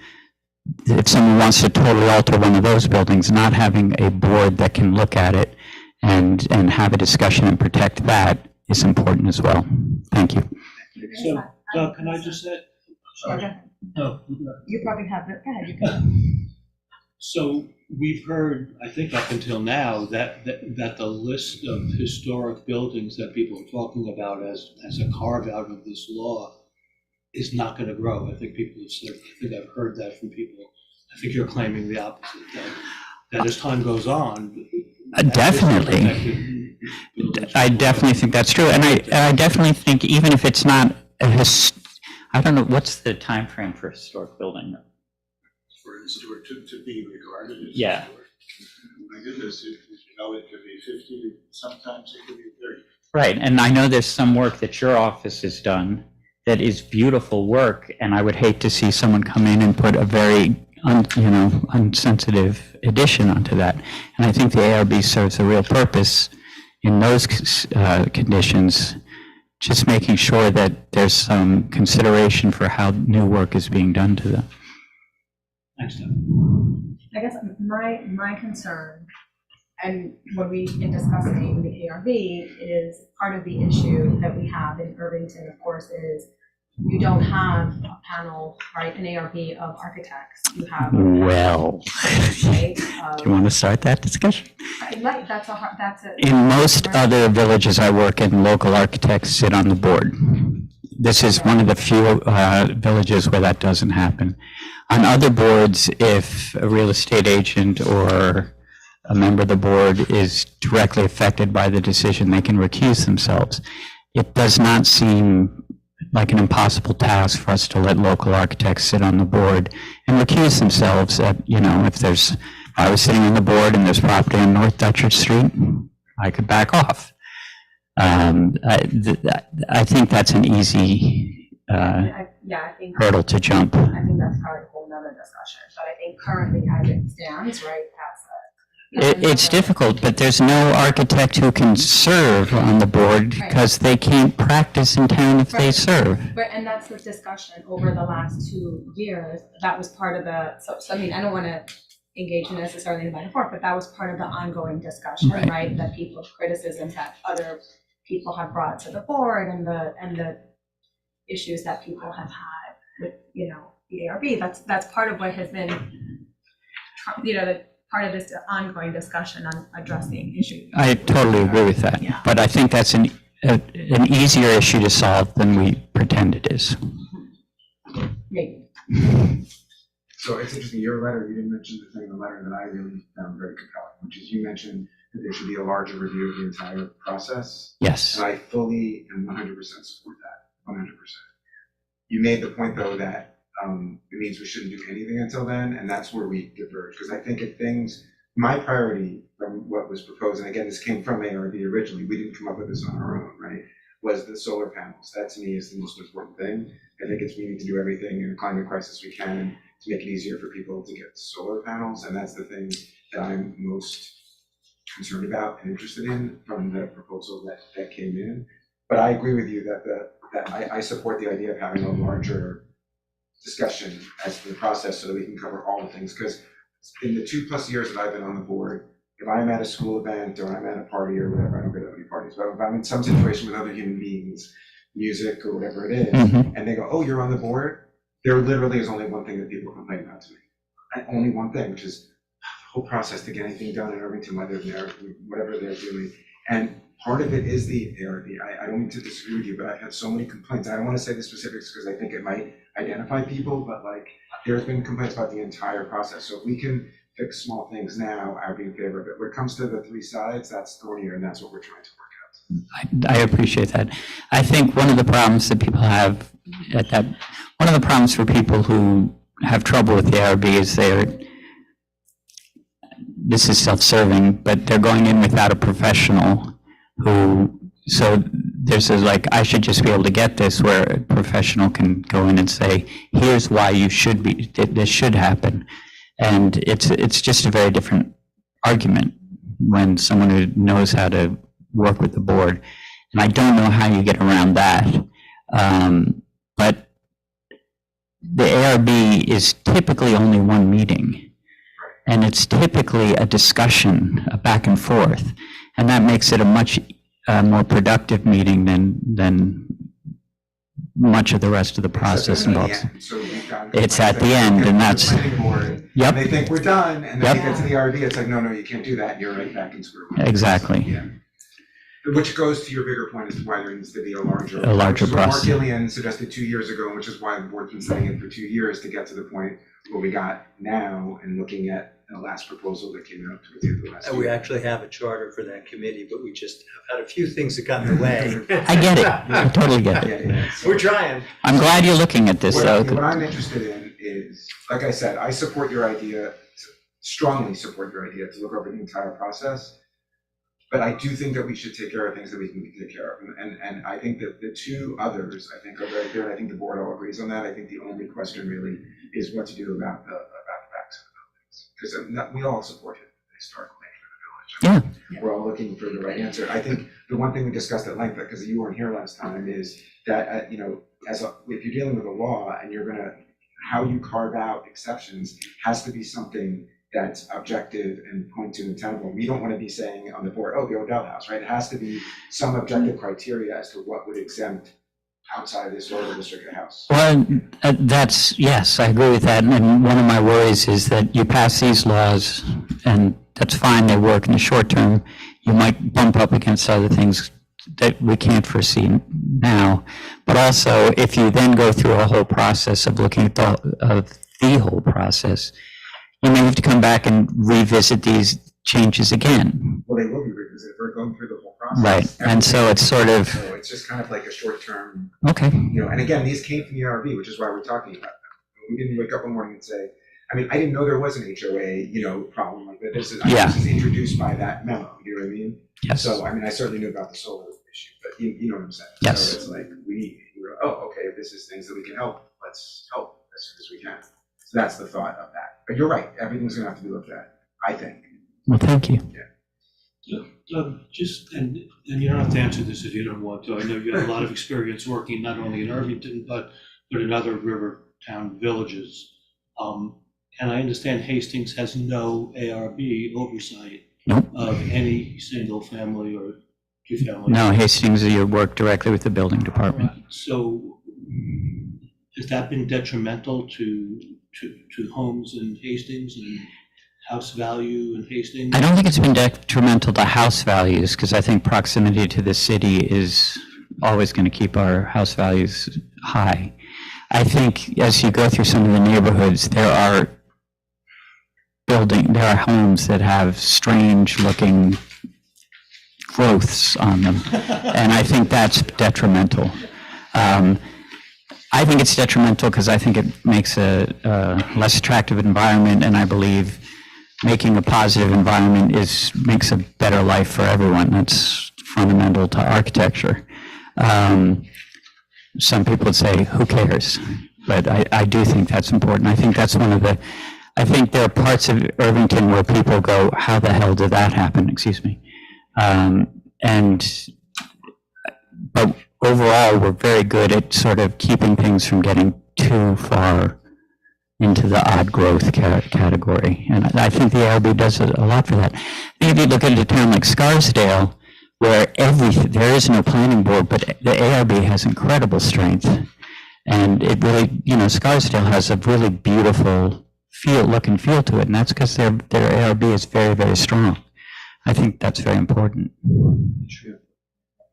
if someone wants to totally alter one of those buildings, not having a board that can look at it and have a discussion and protect that is important as well. Thank you. So, Doug, can I just say? Sorry. Okay. No. You probably have it, go ahead, you can. So we've heard, I think up until now, that the list of historic buildings that people are talking about as a carve out of this law is not going to grow. I think people have said, I think I've heard that from people. I think you're claiming the opposite, that as time goes on. Definitely. I definitely think that's true. And I definitely think even if it's not I don't know, what's the time frame for a historic building? For historic to be regarded as Yeah. historic. My goodness, it could be 50, sometimes it could be 30. Right, and I know there's some work that your office has done that is beautiful work, and I would hate to see someone come in and put a very unsensitive addition onto that. And I think the ARB serves a real purpose in those conditions, just making sure that there's some consideration for how new work is being done to them. Thanks, Doug. I guess my concern, and when we in discussing the ARB, is part of the issue that we have in Irvington, of course, is you don't have a panel, right, an ARB of architects. You have Well, right, do you want to start that discussion? like that's a In most other villages I work in, local architects sit on the board. This is one of the few villages where that doesn't happen. On other boards, if a real estate agent or a member of the board is directly affected by the decision, they can recuse themselves. It does not seem like an impossible task for us to let local architects sit on the board and recuse themselves at, if I was sitting on the board and there's property on North Dutchess Street, I could back off. I think that's an easy I think hurdle to jump. I think that's probably a whole nother discussion. But I think currently as it stands, right, It's difficult, but there's no architect who can serve on the board because they can't practice in town if they serve. But, and that's the discussion over the last 2 years. That was part of so I mean, I don't want to engage in necessarily in the forth, but that was part of the ongoing discussion, right? That people's criticisms that other people have brought to the board and the issues that people have had with, the ARB. That's part of what has been, part of this ongoing discussion on addressing issues. I totally agree with that, Yeah. but I think that's an easier issue to solve than we pretend it is. Maybe. So it's interesting, your letter, you didn't mention the thing in the letter that I really found very compelling, which is you mentioned that there should be a larger review of the entire process. Yes. And I fully and 100% support that, 100%. You made the point though that it means we shouldn't do anything until then, and that's where we diverge. Because I think my priority from what was proposed, and again, this came from ARB originally, we didn't come up with this on our own, right? Was the solar panels. That to me is the most important thing. I think we need to do everything in a climate crisis we can to make it easier for people to get solar panels, and that's the thing that I'm most concerned about and interested in from the proposal that came in. But I agree with you that I support the idea of having a larger discussion as to the process so that we can cover all the things. Because in the 2+ years that I've been on the board, if I'm at a school event or I'm at a party or whatever, I don't go to any parties, but if I'm in some situation with other human beings, music or whatever it is, and they go, oh, you're on the board, there literally is only one thing that people complain about to me. And only one thing, which is, the whole process to get anything done in Irvington, whether they're, whatever they're doing. And part of it is the ARB. I don't mean to disagree with you, but I've had so many complaints. I don't want to say the specifics because I think it might identify people, but like, there's been complaints about the entire process. So if we can fix small things now, I'd be in favor of it. When it comes to the three sides, that's thornier, and that's what we're trying to work out. I appreciate that. I think one of the problems that people have one of the problems for people who have trouble with the ARB is this is self-serving, but they're going in without a professional so there's like, I should just be able to get this, where a professional can go in and say, here's why this should happen. And it's just a very different argument when someone who knows how to work with the board. And I don't know how you get around that. But the ARB is typically only one meeting. And it's typically a discussion, a back and forth. And that makes it a much more productive meeting than much of the rest of the process involves. It's at the end, and that's, yep. They think we're done, and then Yep. you get to the RB, it's like, no, you can't do that, you're right back in square one. Exactly. Yeah. Which goes to your bigger point as to why there needs to be a larger larger which is what Mark process. Gillian suggested 2 years ago, which is why the board's been setting it for 2 years to get to the point where we got now and looking at the last proposal that came out towards the end of last And we year. actually have a charter for that committee, but we just have had a few things that got in the way. I get it. I totally get it. Yeah. So- We're trying. I'm glad you're looking at this, What though. I'm interested in is, like I said, I support your idea, strongly support your idea to look over the entire process. But I do think that we should take care of things that we can take care of. And I think that the two others, I think, are very good. I think the board all agrees on that. I think the only question really is what to do about the backs of the buildings. Because we all support it, the historical nature of the village. Yeah. We're all looking for the right answer. I think the one thing we discussed at length, because you weren't here last time, is that, if you're dealing with a law and you're gonna, how you carve out exceptions has to be something that's objective and point to and tenable. We don't want to be saying on the board, oh, the Odell House, right? It has to be some objective criteria as to what would exempt outside of the historical district a house. Well, yes, I agree with that. And one of my worries is that you pass these laws, and that's fine, they work in the short term. You might bump up against other things that we can't foresee now. But also, if you then go through a whole process of looking at the whole process, you may have to come back and revisit these changes again. Well, they will be revisited. We're going through the whole process. Right, and so it's sort of, So it's just kind of like a short term, okay, and again, these came from the RV, which is why we're talking about them. We didn't wake up one morning and say, I didn't know there was an HOA, problem like that. This is introduced by that memo, you know what I mean? yes. So, I certainly knew about the solar issue, but you know what I'm saying? Yes. So it's like, we're, oh, okay, if this is things that we can help, let's help as soon as we can. So that's the thought of that. But you're right, everything's gonna have to be looked at, I think. Well, thank you. Just, and you don't have to answer this if you don't want to. I know you have a lot of experience working not only in Irvington, but in other river town villages. And I understand Hastings has no ARB oversight Nope. of any single family or two family. No, Hastings, you work directly with the building department. Right. So has that been detrimental to homes in Hastings and house value in Hastings? I don't think it's been detrimental to house values, because I think proximity to the city is always going to keep our house values high. I think as you go through some of the neighborhoods, there are homes that have strange looking growths on them, and I think that's detrimental. I think it's detrimental because I think it makes a less attractive environment, and I believe making a positive environment makes a better life for everyone. That's fundamental to architecture. Some people would say, who cares? But I do think that's important. I think that's I think there are parts of Irvington where people go, how the hell did that happen? Excuse me. But overall, we're very good at sort of keeping things from getting too far into the odd growth category. And I think the ARB does a lot for that. Maybe look at a town like Scarsdale, where there is no planning board, but the ARB has incredible strength. And it really, Scarsdale has a really beautiful look and feel to it, and that's because their ARB is very, very strong. I think that's very important.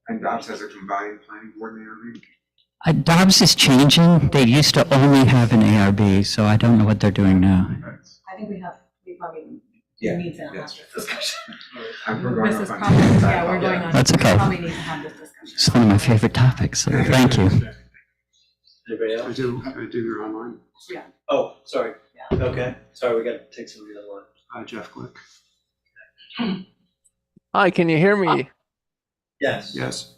And Dobbs has a combined planning board and ARB? Dobbs is changing. They used to only have an ARB, so I don't know what they're doing now. I think we probably Yeah, need to have yes. this discussion. We're going Mrs. off on Crawford, that. yeah, we're going on. That's okay. We probably need to have this discussion. It's one of my favorite topics, so thank you. Anybody else? I do your online. Oh, sorry. Yeah. Okay, sorry, we got to take somebody online. Jeff Glick. Hi, can you hear me? Yes. Yes.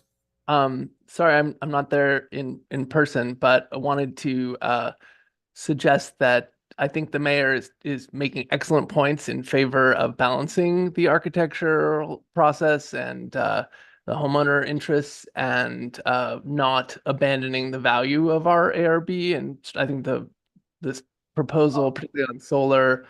Sorry, I'm not there in person, but I wanted to suggest that I think the mayor is making excellent points in favor of balancing the architectural process and the homeowner interests and not abandoning the value of our ARB. And I think this proposal, particularly on solar,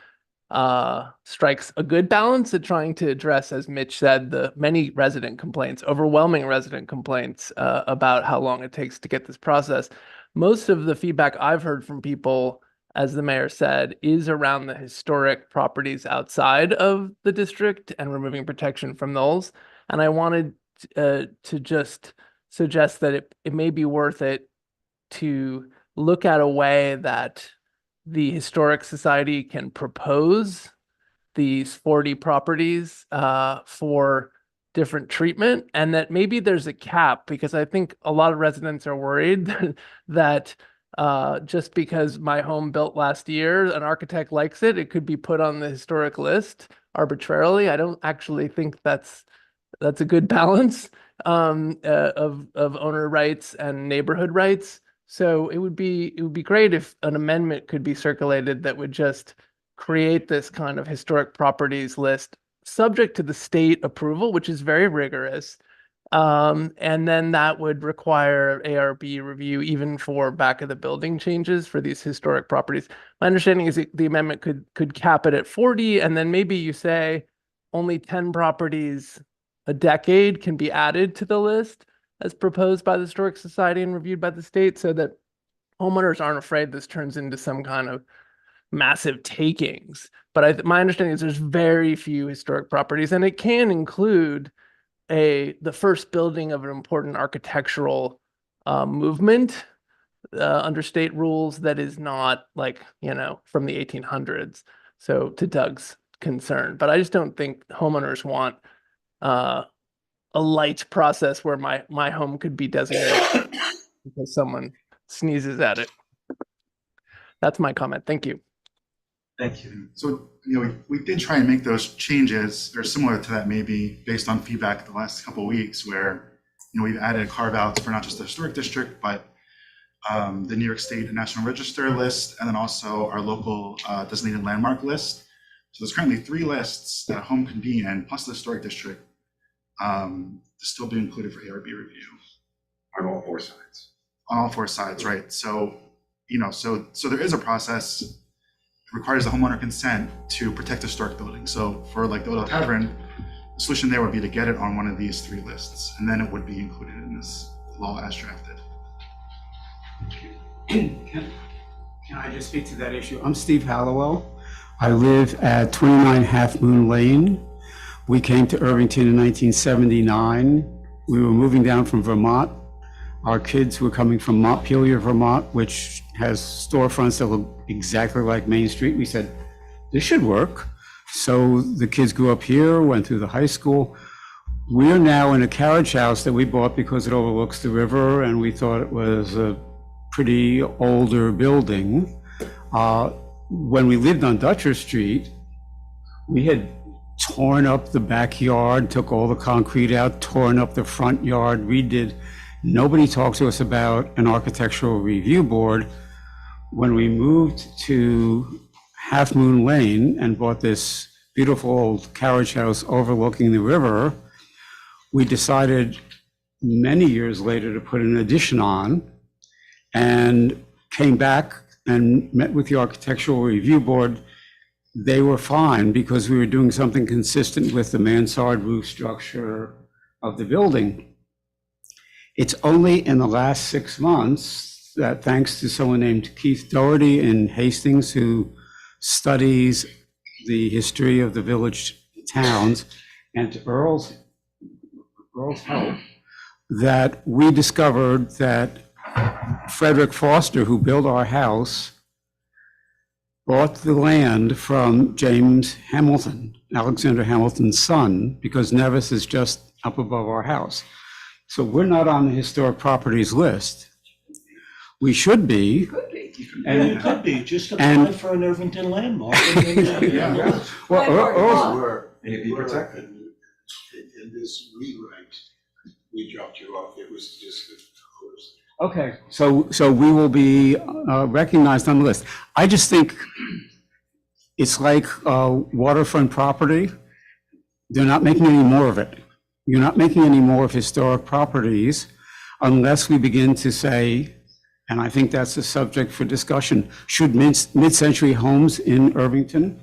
strikes a good balance at trying to address, as Mitch said, the many overwhelming resident complaints about how long it takes to get this process. Most of the feedback I've heard from people, as the mayor said, is around the historic properties outside of the district and removing protection from those. And I wanted to just suggest that it may be worth it to look at a way that the Historic Society can propose these 40 properties for different treatment, and that maybe there's a cap, because I think a lot of residents are worried that just because my home built last year, an architect likes it, it could be put on the historic list arbitrarily. I don't actually think that's a good balance of owner rights and neighborhood rights. So it would be great if an amendment could be circulated that would just create this kind of historic properties list subject to the state approval, which is very rigorous. And then that would require ARB review even for back of the building changes for these historic properties. My understanding is the amendment could cap it at 40, and then maybe you say only 10 properties a decade can be added to the list as proposed by the Historic Society and reviewed by the state, so that homeowners aren't afraid this turns into some kind of massive takings. But my understanding is there's very few historic properties, and it can include the first building of an important architectural movement under state rules that is not from the 1800s. So to Doug's concern, but I just don't think homeowners want a light process where my home could be designated because someone sneezes at it. That's my comment. Thank you. Thank you. So, we did try and make those changes, or similar to that maybe, based on feedback the last couple of weeks, where, we've added carve-outs for not just the historic district, but the New York State National Register list, and then also our local designated landmark list. So there's currently 3 lists that a home can be in, plus the historic district, to still be included for ARB review. On all 4 sides. On all 4 sides, right? So, so there is a process. It requires the homeowner consent to protect historic buildings. So for like the Odo Tavern, the solution there would be to get it on one of these 3 lists, and then it would be included in this law as drafted. Can I just speak to that issue? I'm Steve Hallowell. I live at 29 Half Moon Lane. We came to Irvington in 1979. We were moving down from Vermont. Our kids were coming from Montpelier, Vermont, which has storefronts that look exactly like Main Street. We said, this should work. So the kids grew up here, went through the high school. We're now in a carriage house that we bought because it overlooks the river, and we thought it was a pretty older building. When we lived on Dutcher Street, we had torn up the backyard, took all the concrete out, torn up the front yard, redid. Nobody talked to us about an architectural review board. When we moved to Half Moon Lane and bought this beautiful old carriage house overlooking the river, we decided many years later to put an addition on, and came back and met with the architectural review board. They were fine because we were doing something consistent with the mansard roof structure of the building. It's only in the last 6 months that, thanks to someone named Keith Doherty in Hastings, who studies the history of the village towns, and to Earl's help, that we discovered that Frederick Foster, who built our house, bought the land from James Hamilton, Alexander Hamilton's son, because Nevis is just up above our house. So we're not on the historic properties list. We should be. And it could be, just apply and- for an Irvington landmark. And then, Yeah. Well, Earl's, Were maybe protected. In this rewrite, we dropped you off. It was just the first. okay, so we will be recognized on the list. I just think it's like waterfront property. They're not making any more of it. You're not making any more of historic properties unless we begin to say, and I think that's a subject for discussion, should mid-century homes in Irvington,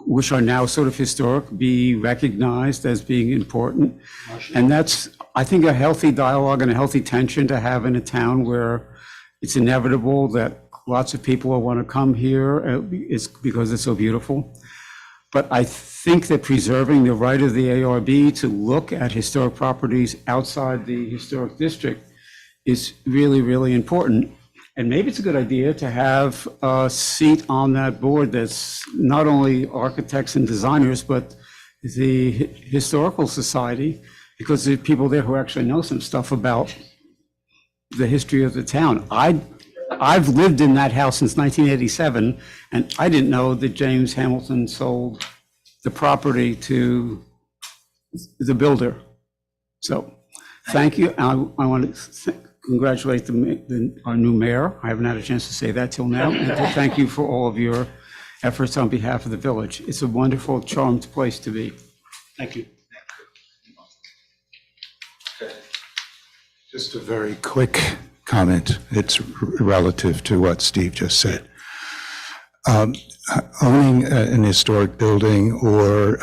which are now sort of historic, be recognized as being important? And that's, I think, a healthy dialogue and a healthy tension to have in a town where it's inevitable that lots of people will want to come here it's because it's so beautiful. But I think that preserving the right of the ARB to look at historic properties outside the historic district is really, really important. And maybe it's a good idea to have a seat on that board that's not only architects and designers, but the Historical Society, because there are people there who actually know some stuff about the history of the town. I've lived in that house since 1987, and I didn't know that James Hamilton sold the property to the builder. So, thank you. I want to congratulate our new mayor. I haven't had a chance to say that till now. And to thank you for all of your efforts on behalf of the village. It's a wonderful, charmed place to be. Thank you. Just a very quick comment. It's relative to what Steve just said. Owning an historic building or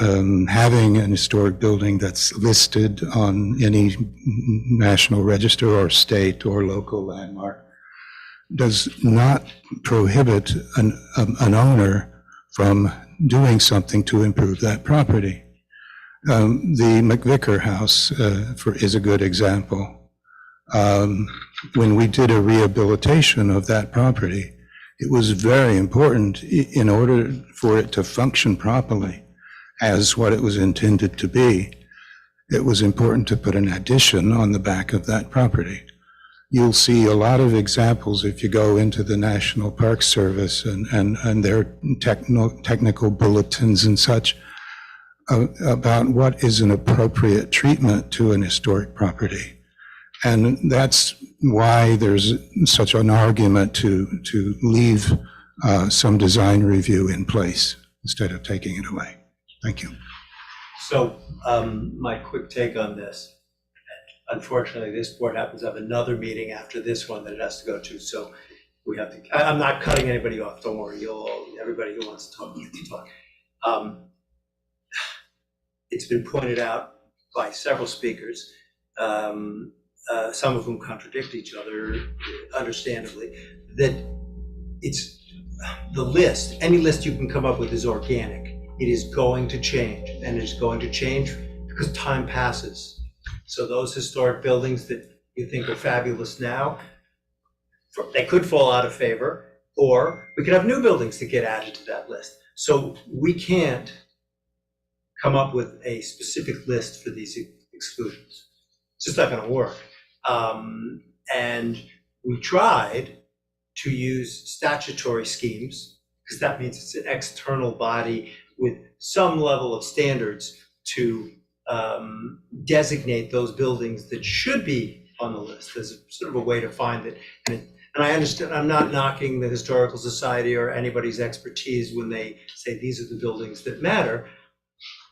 having an historic building that's listed on any national register or state or local landmark does not prohibit an owner from doing something to improve that property. The McVicker House is a good example. When we did a rehabilitation of that property, it was very important in order for it to function properly as what it was intended to be. It was important to put an addition on the back of that property. You'll see a lot of examples if you go into the National Park Service and their technical bulletins and such about what is an appropriate treatment to an historic property. And that's why there's such an argument to leave some design review in place instead of taking it away. Thank you. So my quick take on this, unfortunately, this board happens to have another meeting after this one that it has to go to, so we have to, I'm not cutting anybody off, don't worry, everybody who wants to talk, gets to talk. It's been pointed out by several speakers, some of whom contradict each other, understandably, that it's the list, any list you can come up with is organic. It is going to change, and it's going to change because time passes. So those historic buildings that you think are fabulous now, they could fall out of favor, or we could have new buildings that get added to that list. So we can't come up with a specific list for these exclusions. It's just not going to work. And we tried to use statutory schemes, because that means it's an external body with some level of standards to designate those buildings that should be on the list. There's a sort of a way to find it. And I understand, I'm not knocking the Historical Society or anybody's expertise when they say these are the buildings that matter,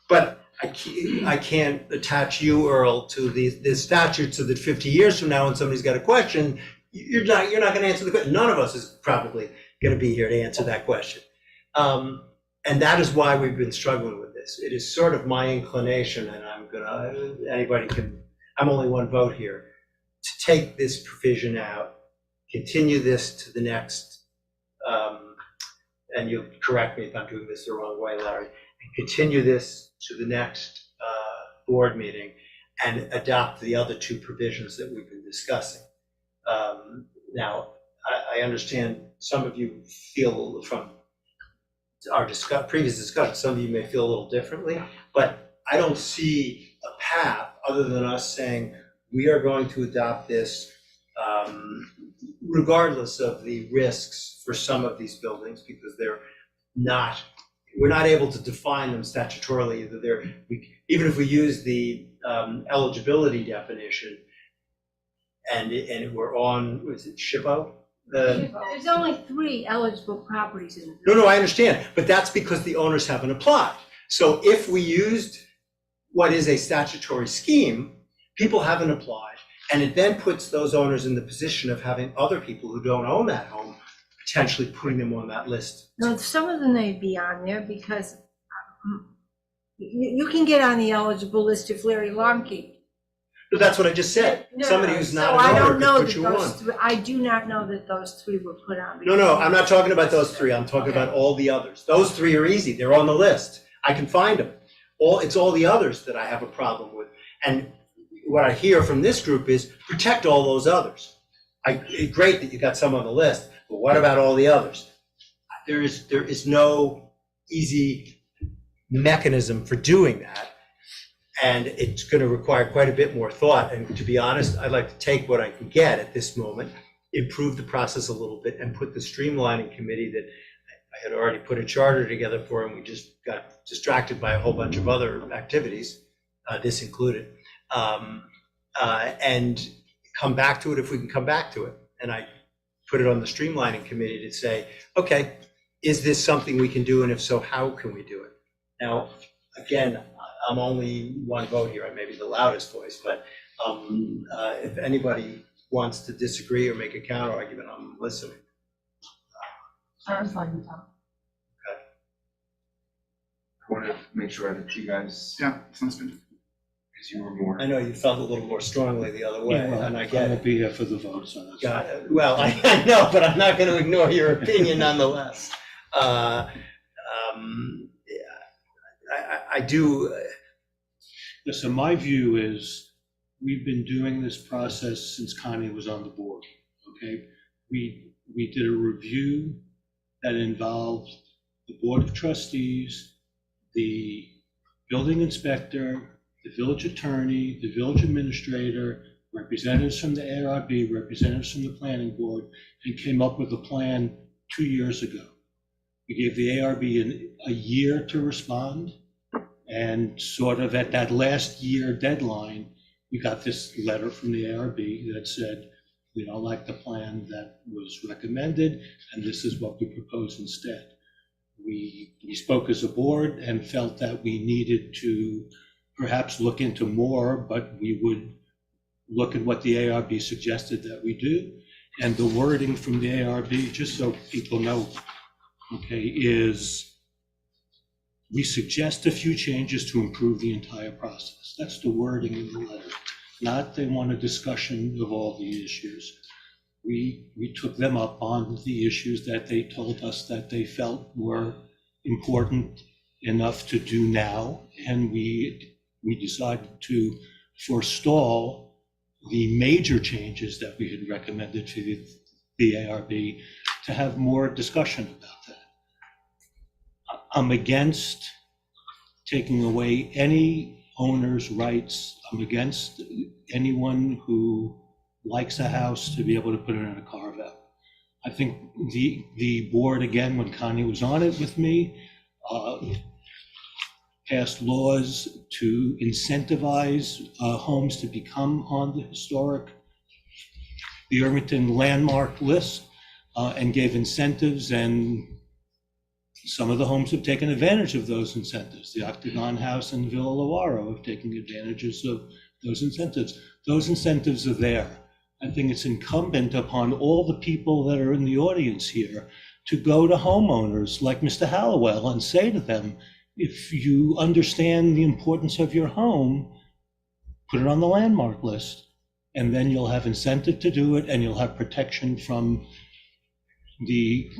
but I can't attach you, Earl, to the statute so that 50 years from now when somebody's got a question, you're not going to answer the question. None of us is probably going to be here to answer that question. And that is why we've been struggling with this. It is sort of my inclination, and I'm only one vote here, to take this provision out, continue this to the next and you'll correct me if I'm doing this the wrong way, Larry, and continue this to the next board meeting and adopt the other two provisions that we've been discussing. Now, I understand some of you feel from our previous discussion, some of you may feel a little differently, but I don't see a path other than us saying we are going to adopt this regardless of the risks for some of these buildings, because we're not able to define them statutorily. Even if we use the eligibility definition and we're on, was it SHPO? There's only 3 eligible properties in the. No, I understand, but that's because the owners haven't applied. So if we used what is a statutory scheme, people haven't applied, and it then puts those owners in the position of having other people who don't own that home potentially putting them on that list. No, some of them may be on there because you can get on the eligible list if Larry Lomke. But that's what I just said. No, Somebody no, who's so not I an owner don't know could put that you those on. I do not know that those 3 were put on. No, I'm not talking about those 3. I'm talking about all the others. Those 3 are easy. They're on the list. I can find them. It's all the others that I have a problem with. And what I hear from this group is protect all those others. Great that you got some on the list, but what about all the others? There is no easy mechanism for doing that. And it's going to require quite a bit more thought. And to be honest, I'd like to take what I can get at this moment, improve the process a little bit, and put the streamlining committee that I had already put a charter together for, and we just got distracted by a whole bunch of other activities, this included, and come back to it if we can come back to it. And I put it on the streamlining committee to say, okay, is this something we can do? And if so, how can we do it? Now, again, I'm only one vote here. I may be the loudest voice, but if anybody wants to disagree or make a counter argument, I'm listening. I'm fine, Tom. I want to make sure that you guys, Yeah, sounds good. because you were more. I know you felt a little more strongly the other way, Yeah, well, and I get won't it. be here for the vote, so that's. Got it. Well, I know, but I'm not going to ignore your opinion nonetheless. I do. Listen, my view is, we've been doing this process since Connie was on the board, okay? We did a review that involved the Board of Trustees, the building inspector, the village attorney, the village administrator, representatives from the ARB, representatives from the planning board, and came up with a plan 2 years ago. We gave the ARB a year to respond, and sort of at that last year deadline, we got this letter from the ARB that said, we don't like the plan that was recommended, and this is what we propose instead. We spoke as a board and felt that we needed to perhaps look into more, but we would look at what the ARB suggested that we do. And the wording from the ARB, just so people know, okay, is we suggest a few changes to improve the entire process. That's the wording in the letter. Not they want a discussion of all the issues. We took them up on the issues that they told us that they felt were important enough to do now, and we decided to forestall the major changes that we had recommended to the ARB to have more discussion about that. I'm against taking away any owner's rights. I'm against anyone who likes a house to be able to put it in a carve out. I think the board, again, when Connie was on it with me, passed laws to incentivize homes to become on the Irvington landmark list, and gave incentives, and some of the homes have taken advantage of those incentives. The Octagon House and Villa Lawaro have taken advantages of those incentives. Those incentives are there. I think it's incumbent upon all the people that are in the audience here to go to homeowners like Mr. Hallowell and say to them, if you understand the importance of your home, put it on the landmark list, and then you'll have incentive to do it, and you'll have protection from the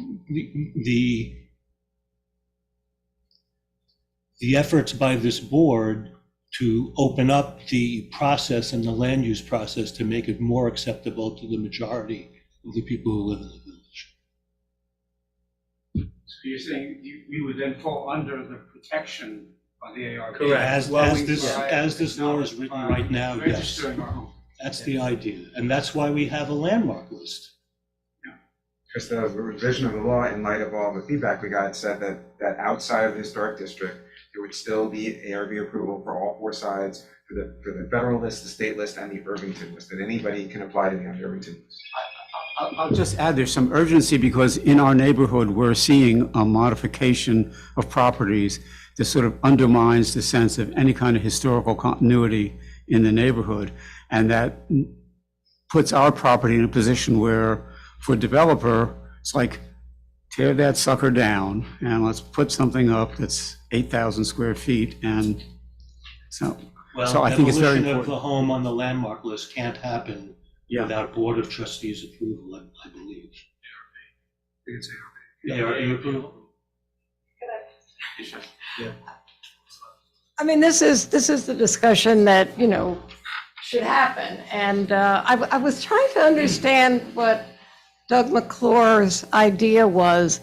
the efforts by this board to open up the process and the land use process to make it more acceptable to the majority of the people who live in the village. So you're saying we would then fall under the protection of the ARB? Correct. As this law is written right now, yes. Registering our home. That's the idea. And that's why we have a landmark list. Because the revision of the law, in light of all the feedback we got, said that outside of the historic district, there would still be ARB approval for all four sides, for the federal list, the state list, and the Irvington list, that anybody can apply to be on the Irvington list. I'll just add, there's some urgency because in our neighborhood, we're seeing a modification of properties that sort of undermines the sense of any kind of historical continuity in the neighborhood. And that puts our property in a position where, for a developer, it's like, tear that sucker down and let's put something up that's 8,000 square feet. And so I think it's very Demolition of important. the home on the landmark list can't happen Yeah. without Board of Trustees approval, I believe. It's ARB approval? I mean, this is the discussion that, you know, should happen. And I was trying to understand what Doug McClure's idea was.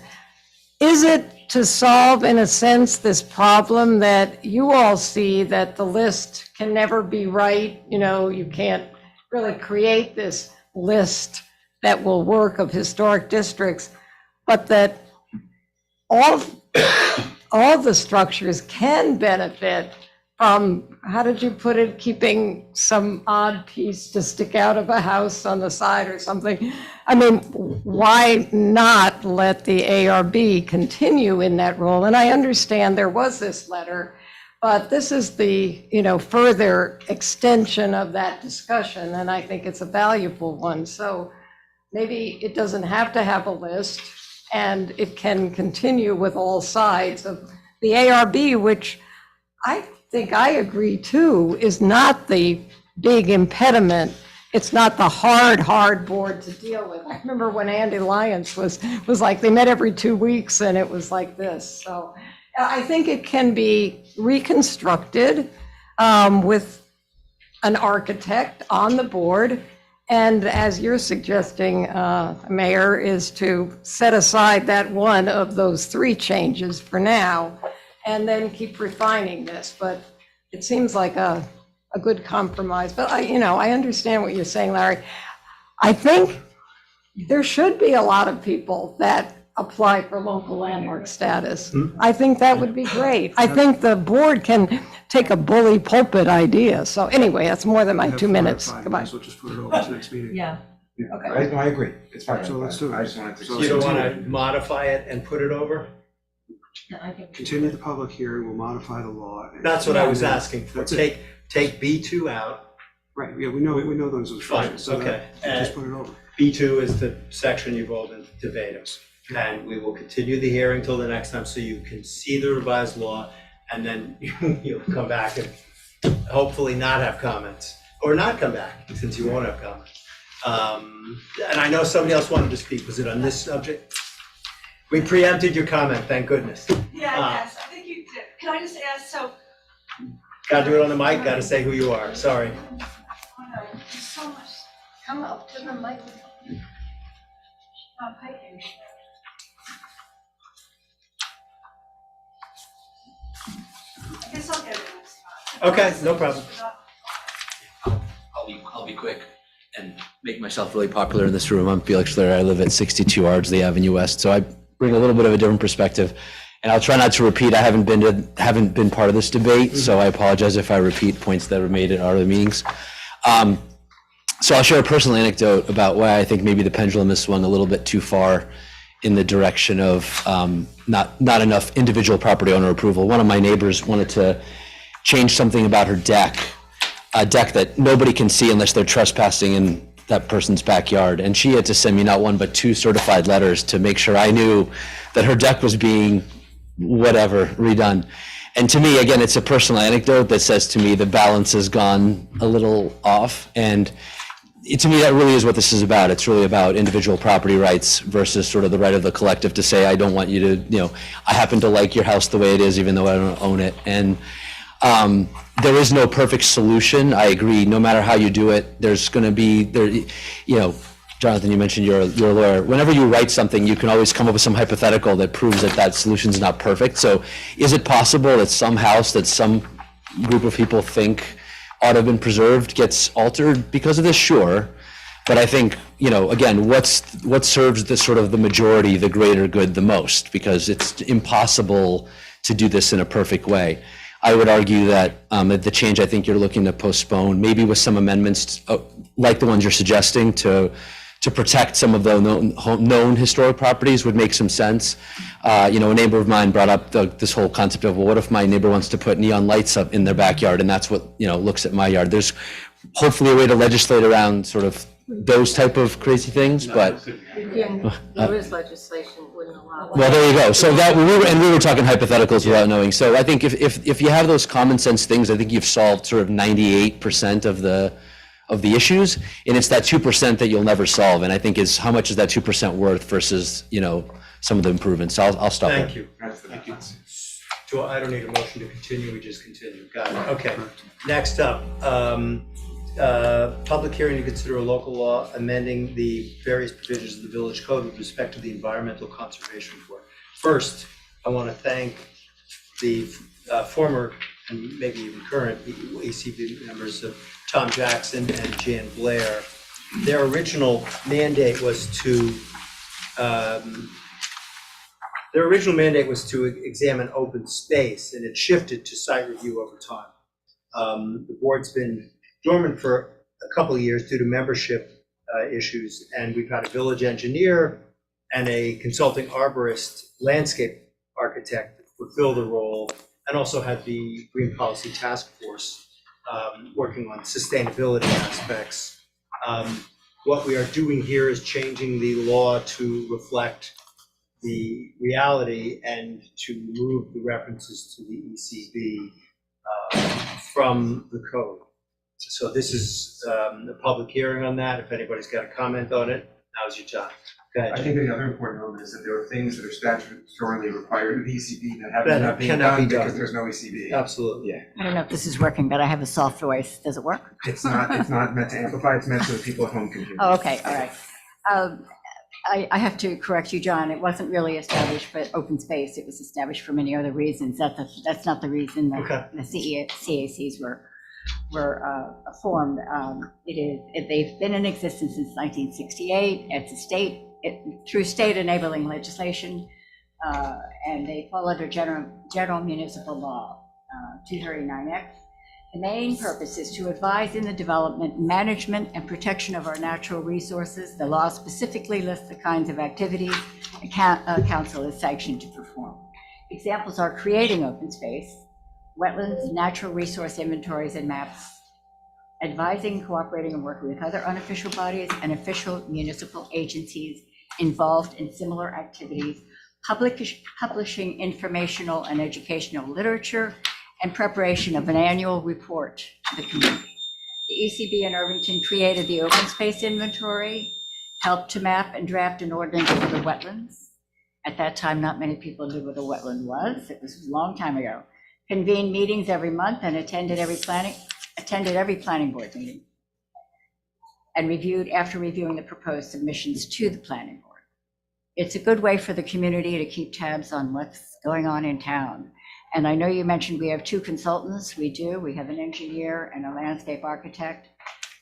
Is it to solve, in a sense, this problem that you all see, that the list can never be right? You know, you can't really create this list that will work of historic districts, but that all the structures can benefit from, how did you put it, keeping some odd piece to stick out of a house on the side or something? I mean, why not let the ARB continue in that role? And I understand there was this letter, but this is the, you know, further extension of that discussion, and I think it's a valuable one. So maybe it doesn't have to have a list, and it can continue with all sides of the ARB, which I think I agree too, is not the big impediment. It's not the hard board to deal with. I remember when Andy Lyons was like, they met every 2 weeks and it was like this. So I think it can be reconstructed with an architect on the board. And as you're suggesting, Mayor, is to set aside that one of those three changes for now and then keep refining this. But it seems like a good compromise. But I understand what you're saying, Larry. I think there should be a lot of people that apply for local landmark status. I think that would be great. I think the board can take a bully pulpit idea. So anyway, that's more than my 2 minutes. Goodbye. So just put it over to next meeting. Yeah. Okay. I agree, it's fine. So let's do it. I just wanted to. So You don't want to modify it and put it over? No, I think. Continue the public hearing, we'll modify the law. That's what I was asking for. That's it. Take B2 out. Right, yeah, we know those instructions. So that- okay. Just put it over. B2 is the section you've all been debating. And we will continue the hearing till the next time so you can see the revised law, and then you'll come back and hopefully not have comments, or not come back since you won't have comments. And I know somebody else wanted to speak. Was it on this subject? We preempted your comment, thank goodness. Yeah, yes, I think you did. Can I just ask, so, Gotta do it on the mic, gotta say who you are, sorry. there's so much, Come up to the microphone. piping. I guess I'll get it next time. Okay, no problem. I'll be quick and make myself really popular in this room. I'm Felix Lair. I live at 62 Ardsley Avenue West, so I bring a little bit of a different perspective. And I'll try not to repeat. I haven't been part of this debate, so I apologize if I repeat points that were made at other meetings. So I'll share a personal anecdote about why I think maybe the pendulum has swung a little bit too far in the direction of not enough individual property owner approval. One of my neighbors wanted to change something about her deck, a deck that nobody can see unless they're trespassing in that person's backyard. And she had to send me not one, but 2 certified letters to make sure I knew that her deck was being whatever redone. And to me, again, it's a personal anecdote that says to me the balance has gone a little off. And to me, that really is what this is about. It's really about individual property rights versus sort of the right of the collective to say, I don't want you to, I happen to like your house the way it is, even though I don't own it. And there is no perfect solution. I agree. No matter how you do it, there's going to be Jonathan, you mentioned you're a lawyer. Whenever you write something, you can always come up with some hypothetical that proves that solution's not perfect. So is it possible that some house that some group of people think ought to have been preserved gets altered because of this? Sure. But I think, again, what serves the sort of the majority, the greater good the most? Because it's impossible to do this in a perfect way. I would argue that the change I think you're looking to postpone, maybe with some amendments like the ones you're suggesting to protect some of the known historic properties would make some sense. A neighbor of mine brought up this whole concept of, well, what if my neighbor wants to put neon lights up in their backyard, and that's what looks at my yard? There's hopefully a way to legislate around sort of those type of crazy things, but There is legislation wouldn't allow. well, there you go. So that we were talking hypotheticals without knowing. So I think if you have those common sense things, I think you've solved sort of 98% of the issues, and it's that 2% that you'll never solve. And I think is how much is that 2% worth versus some of the improvements. So I'll stop there. Thank you. Thank you. So I don't need a motion to continue. We just continue. Got it. Okay. Next up, public hearing to consider a local law amending the various provisions of the village code with respect to the environmental conservation board. First, I want to thank the former and maybe even current ACB members of Tom Jackson and Jan Blair. Their original mandate was to examine open space, and it shifted to site review over time. The board's been dormant for a couple of years due to membership issues, and we've had a village engineer and a consulting arborist landscape architect fulfill the role, and also had the Green Policy Task Force working on sustainability aspects. What we are doing here is changing the law to reflect the reality and to move the references to the ECB from the code. So this is a public hearing on that. If anybody's got a comment on it, now's your time. Go ahead, I Jim. think the other important element is that there are things that are statutorily required of the ECB that That not being cannot be done because done. there's no ECB. Absolutely. Yeah, I don't know if this is working, but I have a soft voice. Does it work? it's not meant to amplify, it's meant so that people at home can hear. Oh, okay, all right. I have to correct you, John. It wasn't really established for open space. It was established for many other reasons. That's not the reason that the CACs were formed. They've been in existence since 1968. It's through state enabling legislation, and they fall under general municipal law 239X. The main purpose is to advise in the development, management, and protection of our natural resources. The law specifically lists the kinds of activities a council is sanctioned to perform. Examples are creating open space, wetlands, natural resource inventories and maps, advising, cooperating, and working with other unofficial bodies and official municipal agencies involved in similar activities, publishing informational and educational literature, and preparation of an annual report to the community. The ECB in Irvington created the open space inventory, helped to map and draft an ordinance for the wetlands. At that time, not many people knew what a wetland was. It was a long time ago. Convened meetings every month and attended every planning board meeting. And after reviewing the proposed submissions to the planning board. It's a good way for the community to keep tabs on what's going on in town. And I know you mentioned we have two consultants. We do. We have an engineer and a landscape architect,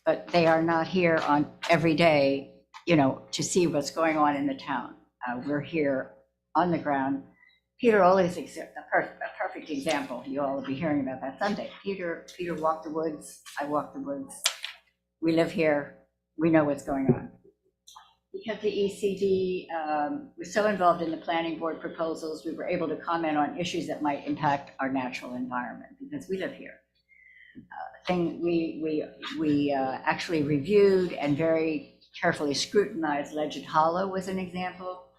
but they are not here on every day, to see what's going on in the town. We're here on the ground. Peter Oley is a perfect example. You all will be hearing about that Sunday. Peter walked the woods. I walked the woods. We live here. We know what's going on. Because the ECD was so involved in the planning board proposals, we were able to comment on issues that might impact our natural environment because we live here. We actually reviewed and very carefully scrutinized Legend Hollow was an example.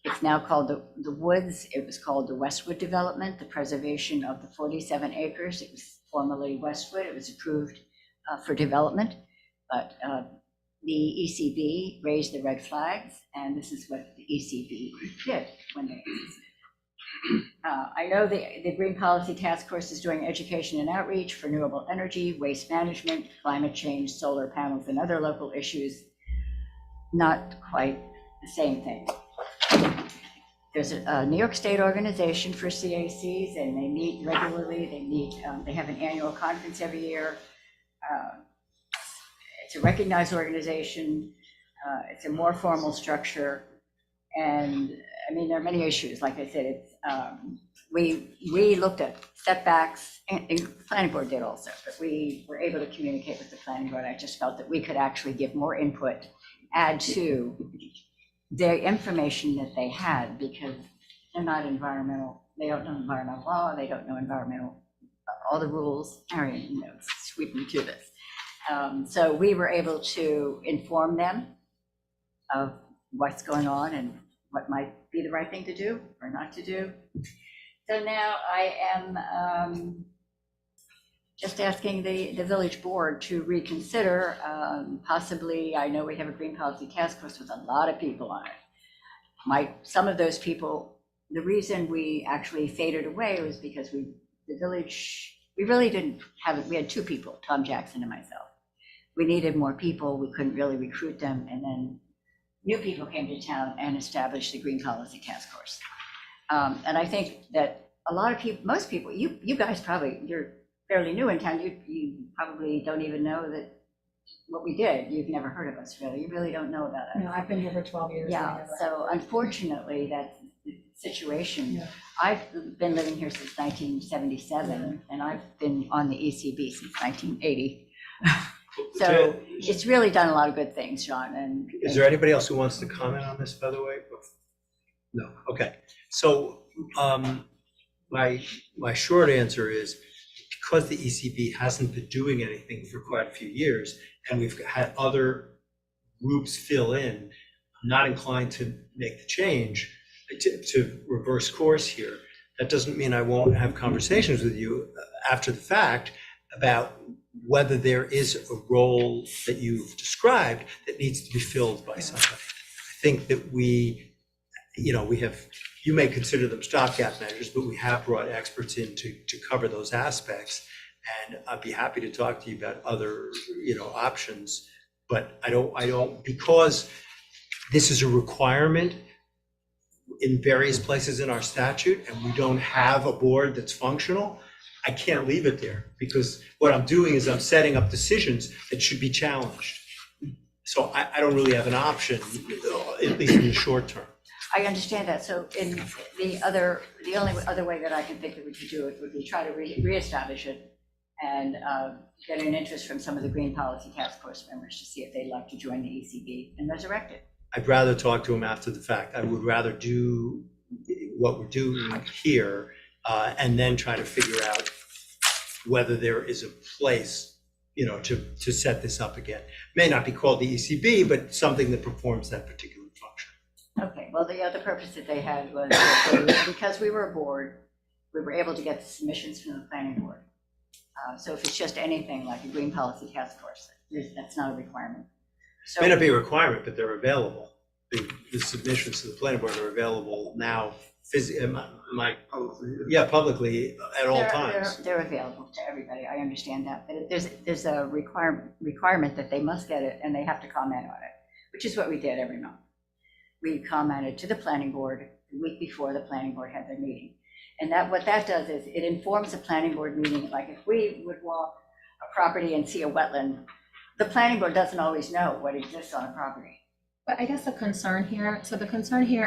It's now called the Woods. It was called the Westwood Development, the preservation of the 47 acres. It was formerly Westwood. It was approved for development. But the ECB raised the red flags, and this is what the ECB did when they I know the Green Policy Task Force is doing education and outreach for renewable energy, waste management, climate change, solar panels, and other local issues. Not quite the same thing. There's a New York State organization for CACs, and they meet regularly. They have an annual conference every year. It's a recognized organization. It's a more formal structure. And I mean, there are many issues. Like I said, it's, we looked at setbacks, and the planning board did also, but we were able to communicate with the planning board. I just felt that we could actually give more input, add to the information that they had, because they're not environmental. They don't know environmental law. They don't know environmental, all the rules. Arian knows, sweeping to this. So we were able to inform them of what's going on and what might be the right thing to do or not to do. So now I am just asking the village board to reconsider, possibly, I know we have a Green Policy Task Force with a lot of people on it. Some of those people, the reason we actually faded away was because we really didn't have it. We had two people, Tom Jackson and myself. We needed more people. We couldn't really recruit them. And then new people came to town and established the Green Policy Task Force. And I think that a lot of people, most people, you guys probably, you're fairly new in town. You probably don't even know that what we did. You've never heard of us, really. You really don't know about us. No, I've been here for 12 years. Yeah, so unfortunately, that's the situation. Yeah. I've been living here since 1977, and I've been on the ECB since 1980. So it's really done a lot of good things, Sean. And Is there anybody else who wants to comment on this, by the way? No, okay. So my short answer is, because the ECB hasn't been doing anything for quite a few years, and we've had other groups fill in, I'm not inclined to make the change, to reverse course here. That doesn't mean I won't have conversations with you after the fact about whether there is a role that you've described that needs to be filled by somebody. I think that you may consider them stopgap measures, but we have brought experts in to cover those aspects. And I'd be happy to talk to you about other, options. But I don't, because this is a requirement in various places in our statute, and we don't have a board that's functional, I can't leave it there, because what I'm doing is I'm setting up decisions that should be challenged. So I don't really have an option, at least in the short term. I understand that. So in the only other way that I can think that we could do it would be try to reestablish it and get an interest from some of the Green Policy Task Force members to see if they'd like to join the ECB and resurrect it. I'd rather talk to them after the fact. I would rather do what we're doing here and then try to figure out whether there is a place, to set this up again. May not be called the ECB, but something that performs that particular function. Okay, well, the other purpose that they had was that because we were a board, we were able to get the submissions from the planning board. So if it's just anything like a Green Policy Task Force, that's not a requirement. So, May not be a requirement, but they're available. The submissions to the planning board are available now, publicly at all times. They're available to everybody. I understand that, but there's a requirement that they must get it and they have to comment on it, which is what we did every month. We commented to the planning board the week before the planning board had their meeting. And what that does is it informs the planning board meeting. Like if we would walk a property and see a wetland, the planning board doesn't always know what exists on a property. But I guess the concern here,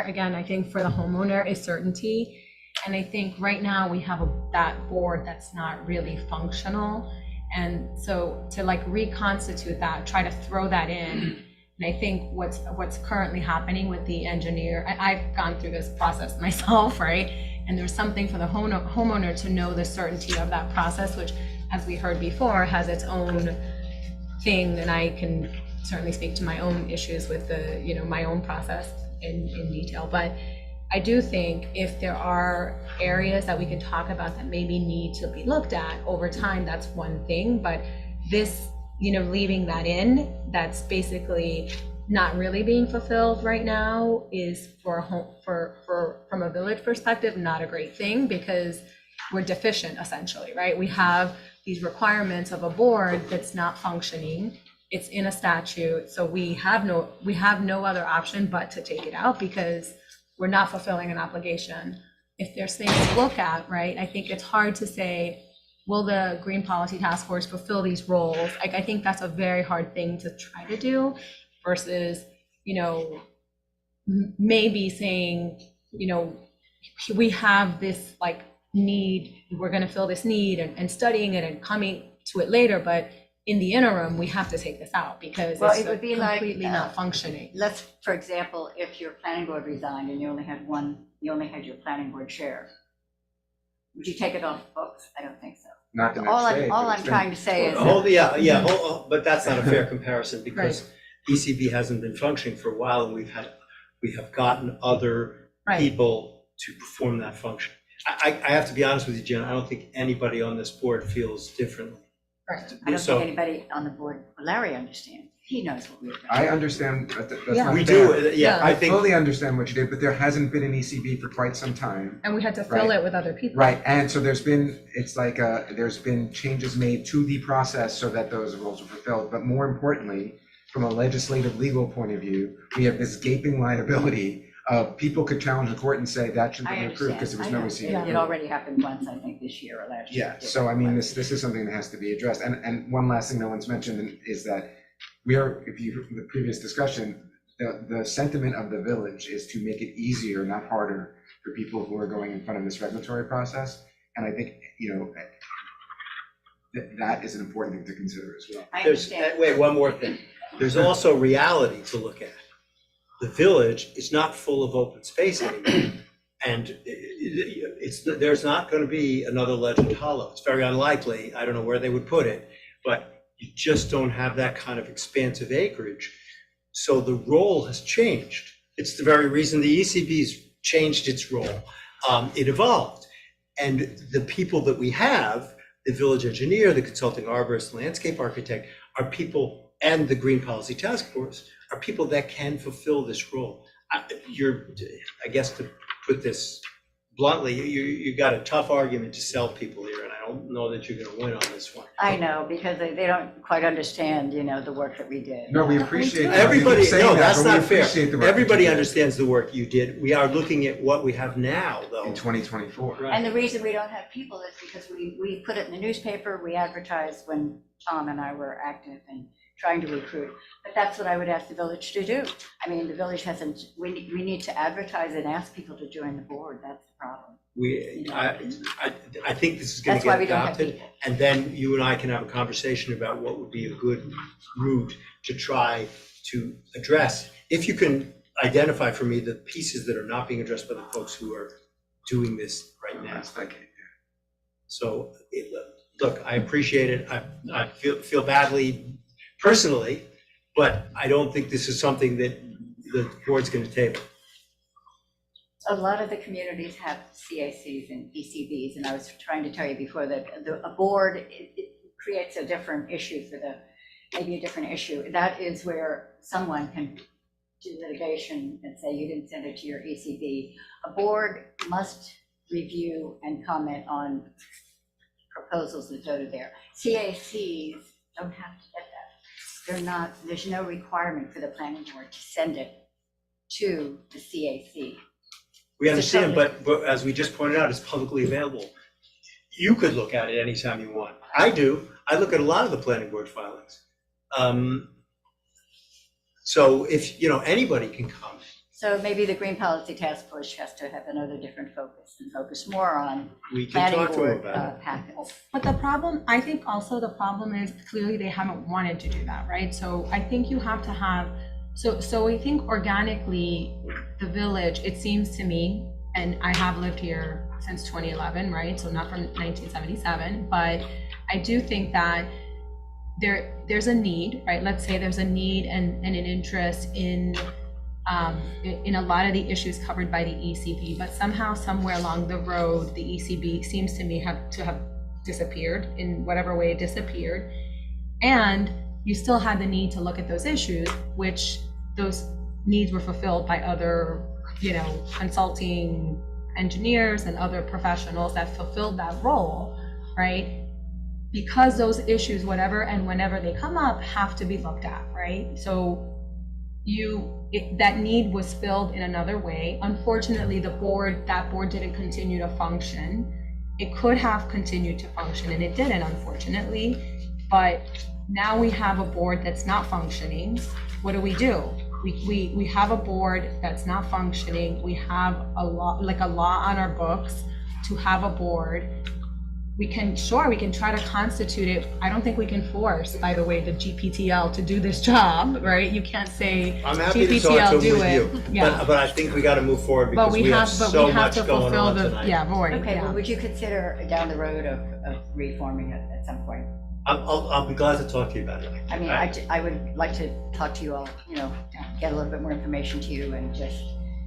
again, I think for the homeowner is certainty. And I think right now we have that board that's not really functional. And so to reconstitute that, try to throw that in. And I think what's currently happening with the engineer, I've gone through this process myself, right? And there's something for the homeowner to know the certainty of that process, which, as we heard before, has its own thing. And I can certainly speak to my own issues with my own process in detail. But I do think if there are areas that we can talk about that maybe need to be looked at over time, that's one thing. But this leaving that in, that's basically not really being fulfilled right now, is for a home, from a village perspective, not a great thing, because we're deficient essentially, right? We have these requirements of a board that's not functioning. It's in a statute, so we have no other option but to take it out because we're not fulfilling an obligation. If there's things to look at, right? I think it's hard to say, will the Green Policy Task Force fulfill these roles? Like, I think that's a very hard thing to try to do versus, maybe saying, we have this like need, we're going to fill this need and studying it and coming to it later, but in the interim, we have to take this out because Well, it's it would be like, completely not functioning. Let's, for example, if your planning board resigned and you only had your planning board chair, would you take it off the books? I don't think so. Not the All next day. I'm but it's trying been- to say is. But that's not a fair comparison because ECB hasn't been functioning for a while and we have gotten other Right. people to perform that function. I have to be honest with you, Jen, I don't think anybody on this board feels differently. Right. I don't So- think anybody on the board, Larry understands. He knows what we're doing. I understand, but that's Yeah. not We fair. do, yeah, I I think. fully understand what you did, but there hasn't been an ECB for quite some time. And we had to fill Right. it with other people. Right, and so there's been changes made to the process so that those roles are fulfilled. But more importantly, from a legislative legal point of view, we have this gaping liability of people could challenge the court and say that should I be approved because there was no understand. ECB. It already happened once, I think, this year or last year. Yeah, so I mean, this is something that has to be addressed. And one last thing no one's mentioned is that from the previous discussion, the sentiment of the village is to make it easier, not harder, for people who are going in front of this regulatory process. And I think, that is an important thing to consider as well. I There's, understand. wait, one more thing. There's also reality to look at. The village is not full of open space anymore. And there's not going to be another Legend Hollow. It's very unlikely. I don't know where they would put it, but you just don't have that kind of expansive acreage. So the role has changed. It's the very reason the ECB's changed its role. It evolved. And the people that we have, the village engineer, the consulting arborist, landscape architect, are people, and the Green Policy Task Force, are people that can fulfill this role. I guess to put this bluntly, you got a tough argument to sell people here, and I don't know that you're gonna win on this one. I know, because they don't quite understand, the work that we did. No, we appreciate. Everybody, saying no, that, that's but we not fair. appreciate the work that Everybody you did understands the work you did. We are looking at what we have now, though. in 2024. And the reason we don't have people is because we put it in the newspaper, we advertised when Tom and I were active and trying to recruit. But that's what I would ask the village to do. I mean, the village hasn't, we need to advertise and ask people to join the board. That's the problem. I think this is gonna That's why get we don't have adopted, people. and then you and I can have a conversation about what would be a good route to try to address. If you can identify for me the pieces that are not being addressed by the folks who are doing this right now. That's like, So, look, I appreciate it. I feel badly personally, but I don't think this is something that the board's gonna table. A lot of the communities have CACs and ECBs, and I was trying to tell you before that a board, it creates a different issue maybe a different issue. That is where someone can do litigation and say you didn't send it to your ECB. A board must review and comment on proposals that go to there. CACs don't have to get that. There's no requirement for the planning board to send it to the CAC. We understand, but as we just pointed out, it's publicly available. You could look at it anytime you want. I do. I look at a lot of the planning board filings. So if, anybody can comment. So maybe the Green Policy Task Force has to have another different focus and focus more on We can planning talk to them board about it. packets. But I think also the problem is clearly they haven't wanted to do that, right? So I think you have to have, so I think organically, the village, it seems to me, and I have lived here since 2011, right? So not from 1977, but I do think that there's a need, right? Let's say there's a need and an interest in a lot of the issues covered by the ECB, but somehow, somewhere along the road, the ECB seems to me to have disappeared in whatever way it disappeared. And you still had the need to look at those issues, which those needs were fulfilled by other, consulting engineers and other professionals that fulfilled that role, right? Because those issues, whatever and whenever they come up, have to be looked at, right? So that need was filled in another way. Unfortunately, that board didn't continue to function. It could have continued to function, and it didn't, unfortunately. But now we have a board that's not functioning. What do? We have a board that's not functioning. We have a law on our books to have a board. We can try to constitute it. I don't think we can force, by the way, the GPTL to do this job, right? You can't say I'm happy to talk to GPTL them do with it. you, Yeah. but I think we got to move forward But because we have so much to going fulfill on the, tonight. yeah, Rory, Okay, yeah. well, would you consider down the road of reforming it at some point? I'll be glad to talk to you about it. I mean, I would like to talk to you all, get a little bit more information to you and just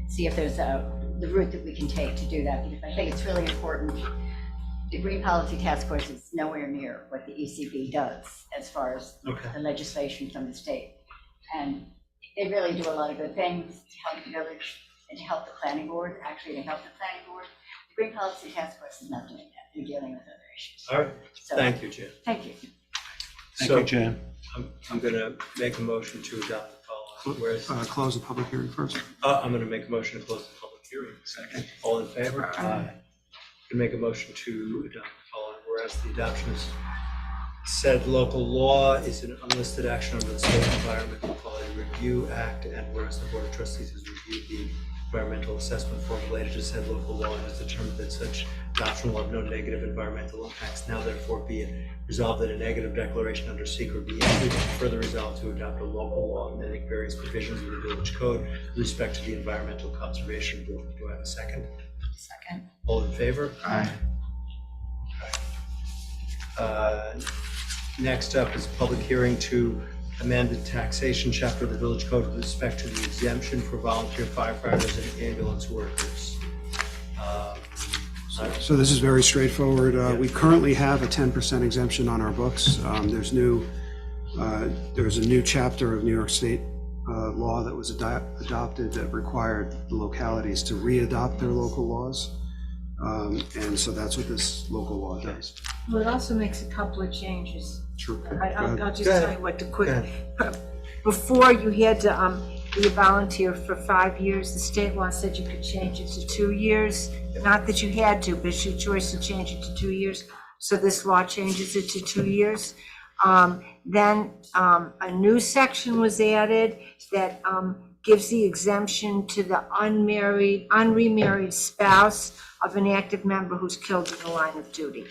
see if there's the route that we can take to do that, because I think it's really important. The Green Policy Task Force is nowhere near what the ECB does as far as the legislation from the state. And they really do a lot of good things to help the village and to help the planning board, actually to help the planning board. The Green Policy Task Force is not doing that. They're dealing with other issues. All right, So, thank you, Jim. Thank you. Thank you, Jan. I'm going to make a motion to adopt the following. Whereas, Close the public hearing first. I'm going to make a motion to close the public hearing. Second. All in favor? Aye. Can make a motion to adopt the following. Whereas the adoption of said local law is an unlisted action under the State Environmental Quality Review Act, and whereas the Board of Trustees has reviewed the environmental assessment form related to said local law and has determined that such adoption will have no negative environmental impacts, now therefore be it resolved that a negative declaration under secret be issued, and further resolved to adopt a local law amending various provisions of the village code with respect to the Environmental Conservation Board. Do I have a second? Second. All in favor? Aye. Next up is public hearing to amend the taxation chapter of the village code with respect to the exemption for volunteer firefighters and ambulance workers. So this is very straightforward. We currently have a 10% exemption on our books. There's a new chapter of New York State law that was adopted that required the localities to re-adopt their local laws. And so that's what this local law does. Well, it also makes a couple of changes. Sure. I'll just Go ahead. tell you what the quick, before you had to be a volunteer for 5 years, the state law said you could change it to 2 years. Not that you had to, but it's your choice to change it to 2 years. So this law changes it to 2 years. Then a new section was added that gives the exemption to the unremarried spouse of an active member who's killed in the line of duty.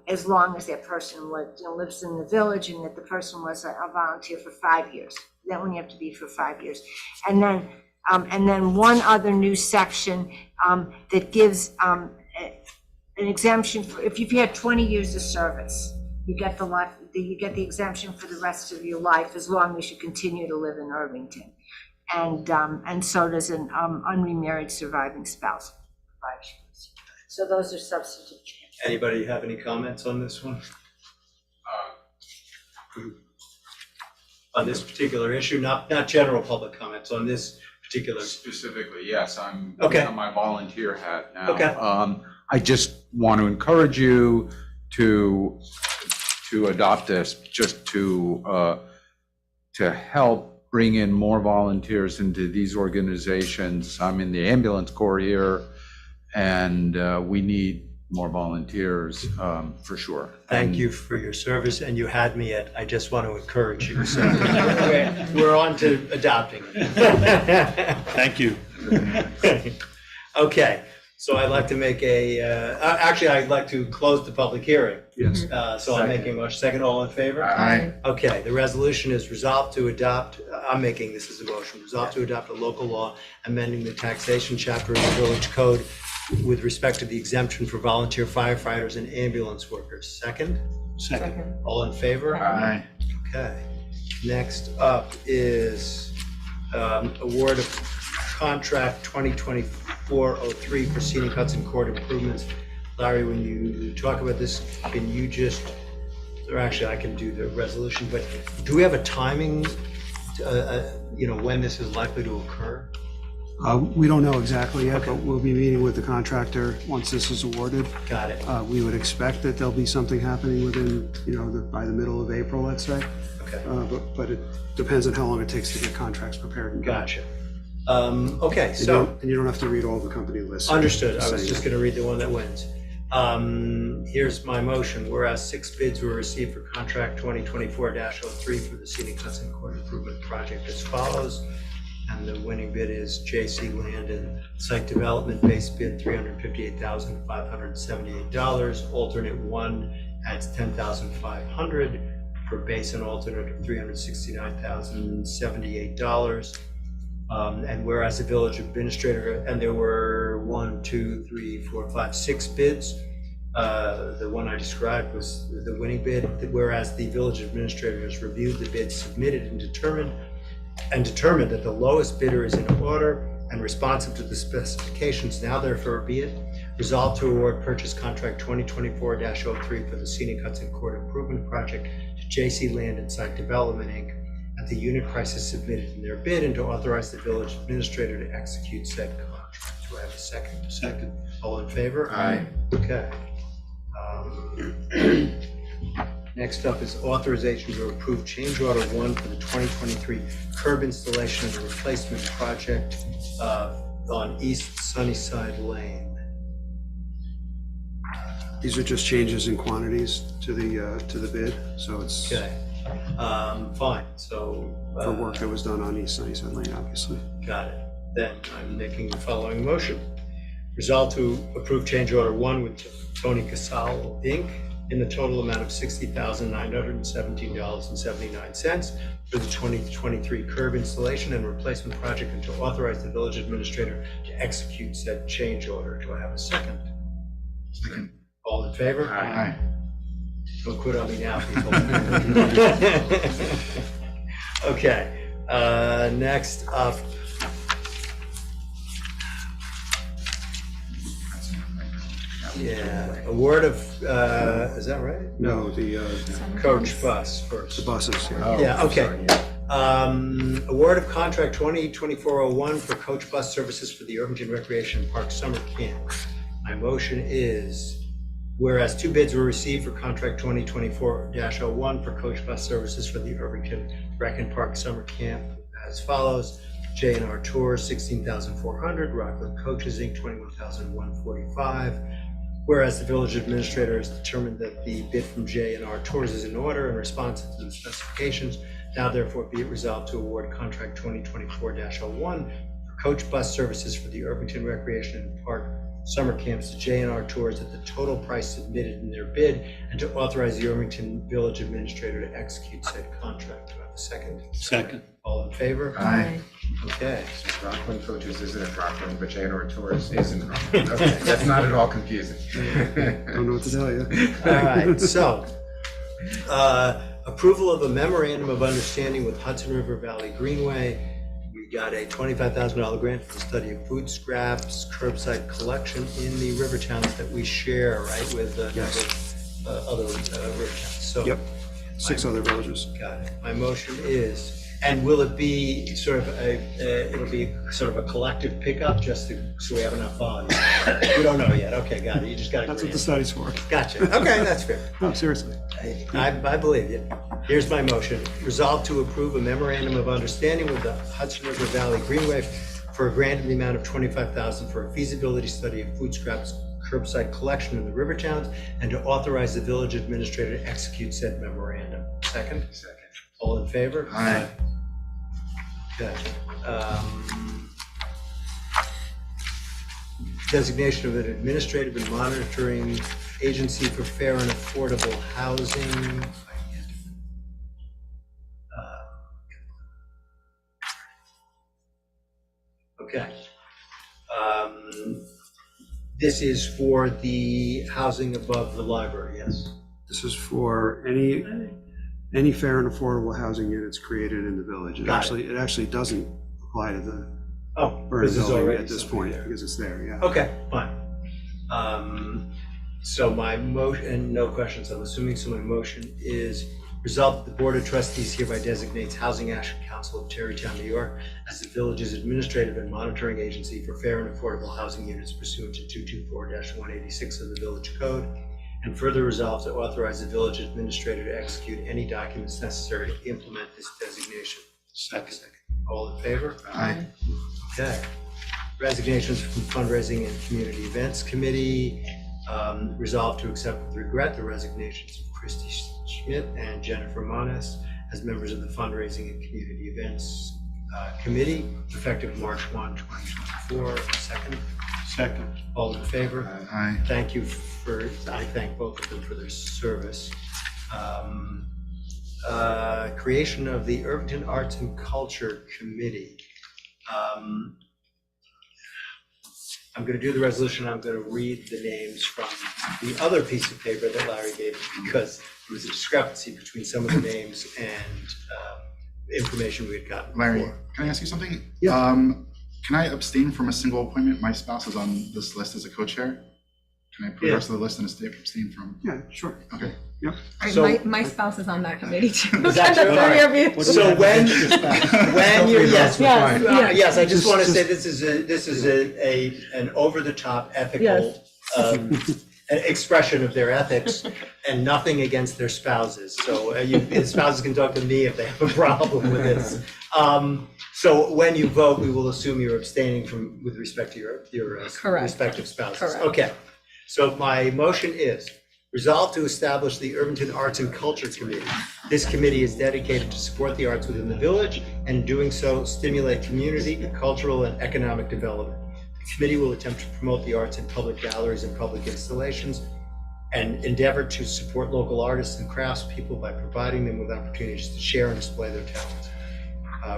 As long as that person lives in the village and that the person was a volunteer for 5 years. That one you have to be for 5 years. And then one other new section that gives an exemption for, if you've had 20 years of service, you get the exemption for the rest of your life as long as you continue to live in Irvington. And so does an unremarried surviving spouse. So those are substantive changes. Anybody have any comments on this one? On this particular issue, not general public comments, on this particular. Specifically, yes, I'm Okay. putting on my volunteer hat now. Okay. I just want to encourage you to adopt this, just to help bring in more volunteers into these organizations. I'm in the ambulance corps here, and we need more volunteers for sure. Thank you for your service, and you had me at, I just want to encourage you, so we're on to adopting. Thank you. Okay, so I'd like to make actually, I'd like to close the public hearing. Yes. So I'm making a motion. Second, all in favor? Aye. Okay, the resolution is resolved to adopt, I'm making this as a motion, resolved to adopt a local law amending the taxation chapter of the village code with respect to the exemption for volunteer firefighters and ambulance workers. Second? Second. All in favor? Aye. Okay. Next up is award of contract 2024-03 for scenic Hudson Court improvements. Larry, when you talk about this, can you just or actually I can do the resolution, but do we have a timing, when this is likely to occur? We don't know exactly yet, but we'll be meeting with the contractor once this is awarded. Got it. We would expect that there'll be something happening within, by the middle of April, let's say. Okay. But it depends on how long it takes to get contracts prepared and go. Gotcha. Okay, And so. you don't have to read all the company lists. Understood. I was just going to read the one that wins. Here's my motion. Whereas 6 bids were received for contract 2024-03 for the Scenic Hudson Court Improvement Project as follows. And the winning bid is J.C. Land and Site Development, base bid $358,578. Alternate 1 adds $10,500 for base and alternate of $369,078. And whereas the village administrator, and there were 6 bids. The one I described was the winning bid. Whereas the village administrator has reviewed the bids submitted and determined that the lowest bidder is in order and responsive to the specifications, now therefore be it resolved to award purchase contract 2024-03 for the Scenic Hudson Court Improvement Project to J.C. Land and Site Development, Inc. at the unit prices submitted in their bid, and to authorize the village administrator to execute said contract. Do I have a second? Second. All in favor? Aye. Okay. Next up is authorization to approve change order 1 for the 2023 curb installation and replacement project on East Sunnyside Lane. These are just changes in quantities to the bid, so it's Okay. Fine, so. for work that was done on East Sunnyside Lane, obviously. Got it. Then I'm making the following motion. Resolved to approve change order 1 with Tony Casal, Inc. in the total amount of $60,917.79 for the 2023 curb installation and replacement project, and to authorize the village administrator to execute said change order. Do I have a second? Second. All in favor? Aye. Don't quit on me now, people. Okay, next up. Yeah, award of, is that right? No, the Coach bus first. the buses. Yeah, okay. Award of contract 2024-01 for coach bus services for the Irvington Recreation Park Summer Camp. My motion is, whereas 2 bids were received for contract 2024-01 for coach bus services for the Irvington Rec and Park Summer Camp as follows. J&R Tours, $16,400. Rockland Coaches, Inc., $21,145. Whereas the village administrator has determined that the bid from J&R Tours is in order and responsive to the specifications, now therefore be it resolved to award contract 2024-01 for coach bus services for the Irvington Recreation and Park Summer Camps to J&R Tours at the total price submitted in their bid, and to authorize the Irvington Village Administrator to execute said contract. Do I have a second? Second. All in favor? Aye. Okay. Rockland Coaches isn't at Rockland, but J&R Tours is in Rockland. Okay, that's not at all confusing. Don't know what to tell you. All right, so, approval of a memorandum of understanding with Hudson River Valley Greenway. We got a $25,000 grant for the study of food scraps, curbside collection in the river towns that we share, right, with Yes. other river towns. So, Yep, 6 other villages. got it. My motion is, and will it be sort of it'll be sort of a collective pickup, just so we have enough volume? We don't know yet. Okay, got it. You just got to. That's what the study's for. Gotcha. Okay, that's fair. No, seriously. I believe you. Here's my motion. Resolved to approve a memorandum of understanding with the Hudson River Valley Greenway for a grant in the amount of $25,000 for a feasibility study of food scraps curbside collection in the river towns, and to authorize the village administrator to execute said memorandum. Second? Second. All in favor? Aye. Okay. Designation of an administrative and monitoring agency for fair and affordable housing. Okay. This is for the housing above the library, yes? This is for any fair and affordable housing units created in the village. It actually doesn't apply to the Oh, burn this is building already at this something point there. because it's there, yeah. Okay, fine. So my motion, and no questions, I'm assuming, so my motion is resolved that the Board of Trustees hereby designates Housing Action Council of Tarrytown, New York as the village's administrative and monitoring agency for fair and affordable housing units pursuant to 224-186 of the Village Code, and further resolves to authorize the village administrator to execute any documents necessary to implement this designation. Second. All in favor? Aye. Okay. Resignations from Fundraising and Community Events Committee. Resolved to accept with regret the resignations of Christy Schmidt and Jennifer Monas as members of the Fundraising and Community Events Committee, effective March 1, 2024. Second. All in favor? Aye. Thank you I thank both of them for their service. Creation of the Irvington Arts and Culture Committee. I'm going to do the resolution. I'm going to read the names from the other piece of paper that Larry gave me because there was a discrepancy between some of the names and information we had gotten Larry, before. can I ask you something? Yeah. Can I abstain from a single appointment? My spouse is on this list as a co-chair. Can I put the rest of the list and abstain from? Yeah, sure. Okay. Yep. So- My spouse is on that committee too. Is that The true? three of you. So when you're, yes, Yes. yes, I just want to say this is an over-the-top ethical expression of their ethics and nothing against their spouses. So spouses can talk to me if they have a problem with this. So when you vote, we will assume you're abstaining from, with respect to your Correct. respective spouses. Correct. Okay, so my motion is resolved to establish the Irvington Arts and Culture Committee. This committee is dedicated to support the arts within the village and in doing so stimulate community, cultural, and economic development. The committee will attempt to promote the arts in public galleries and public installations and endeavor to support local artists and craftspeople by providing them with opportunities to share and display their talents.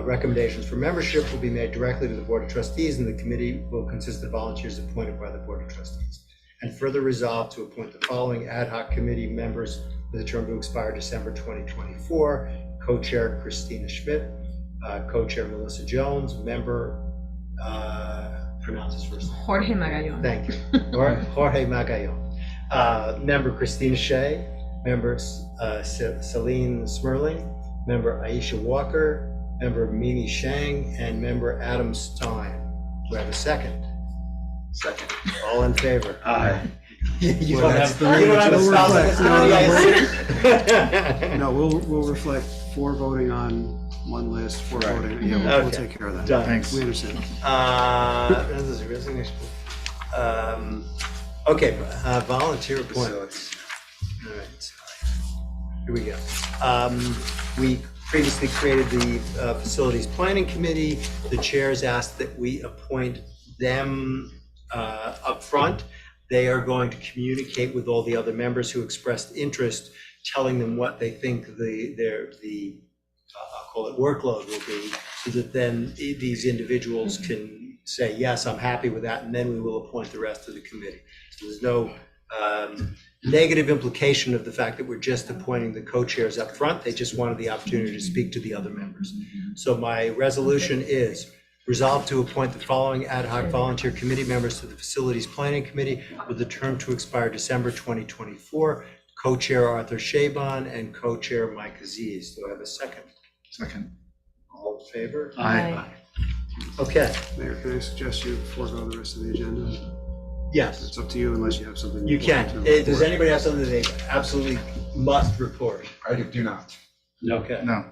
Recommendations for membership will be made directly to the Board of Trustees, and the committee will consist of volunteers appointed by the Board of Trustees. And further resolved to appoint the following ad hoc committee members with a term to expire December 2024. Co-chair Christina Schmidt, co-chair Melissa Jones, member, pronounce his first name. Jorge Magallon. Thank you. Jorge Magallon. Member Christina Shea, member Celine Smerling, member Aisha Walker, member Mimi Shang, and member Adam Stein. Do I have a second? Second. All in favor? Aye. You don't have a spouse on this committee, I assume? No, we'll reflect 4 voting on one list, 4 voting, yeah, we'll Okay. take care of that. Done. Thanks. We understand. This is a resignation. Okay, volunteer appointments. All right, here we go. We previously created the Facilities Planning Committee. The chairs asked that we appoint them up front. They are going to communicate with all the other members who expressed interest, telling them what they think I'll call it workload will be, so that then these individuals can say, yes, I'm happy with that, and then we will appoint the rest of the committee. So there's no negative implication of the fact that we're just appointing the co-chairs up front. They just wanted the opportunity to speak to the other members. So my resolution is resolved to appoint the following ad hoc volunteer committee members to the Facilities Planning Committee with a term to expire December 2024. Co-chair Arthur Shaban and co-chair Mike Aziz. Do I have a second? Second. All in favor? Aye. Okay, Mayor, can I suggest you forego the rest of the agenda? yes, It's up to you unless you have something. you can. important to Does report. anybody have something they absolutely must report? I do not. Okay. No.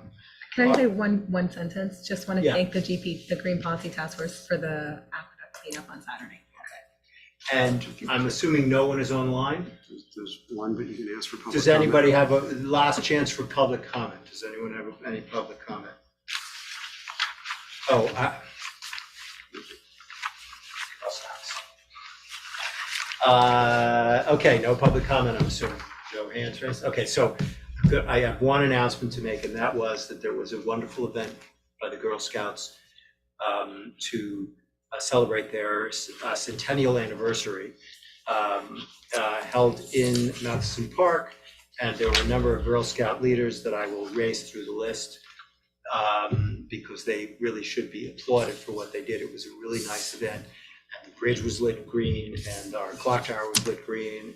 Can I say one sentence? Just want to Yeah. thank the Green Policy Task Force for the aqueduct cleanup on Saturday. And I'm assuming no one is online? There's one, but you can ask for public. Does comment. anybody have a last chance for public comment? Does anyone have any public comment? Oh, okay, no public comment, I'm assuming. No hands raised? Okay, so I have one announcement to make, and that was that there was a wonderful event by the Girl Scouts to celebrate their centennial anniversary, held in Matheson Park, and there were a number of Girl Scout leaders that I will race through the list because they really should be applauded for what they did. It was a really nice event, and the bridge was lit green, and our clock tower was lit green,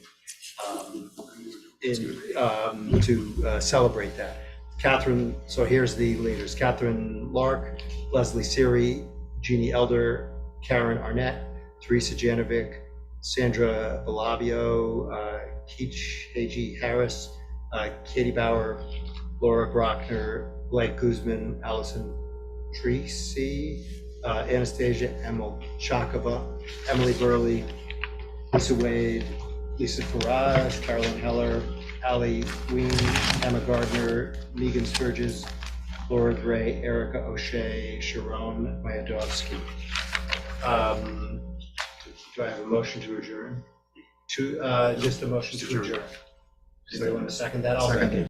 to celebrate that. Catherine, so here's the leaders: Catherine Lark, Leslie Siri, Jeannie Elder, Karen Arnett, Teresa Janovic, Sandra Bellavio, Keach Haji Harris, Katie Bauer, Laura Brockner, Blake Guzman, Allison Tracy, Anastasia Emil Chakova, Emily Burley, Lisa Wade, Lisa Farage, Carolyn Heller, Ali Ween, Emma Gardner, Megan Sturgis, Laura Gray, Erica O'Shea, Sharon Mayadovsky. Do I have a motion to adjourn? Just a motion to adjourn. Does anyone want to second that? I'll second.